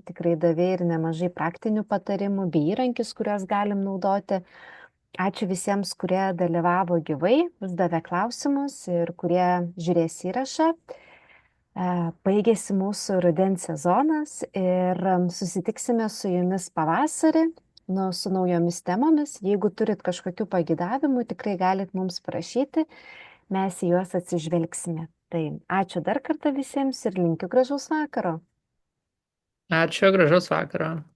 A: tikrai davė ir nemažai praktinių patarimų bei įrankis, kuriuos galim naudoti. Ačiū visiems, kurie dalyvavo gyvai, uždavė klausimus ir kurie žiūrės įrašą. Baigėsi mūsų rudens sezonas ir susitiksime su jumis pavasarį su naujomis temomis. Jeigu turit kažkokių pagidavimų, tikrai galit mums parašyti, mes į juos atsižvelgsime. Tai ačiū dar kartą visiems ir linkiu gražaus vakaro.
B: Ačiū, gražaus vakaro.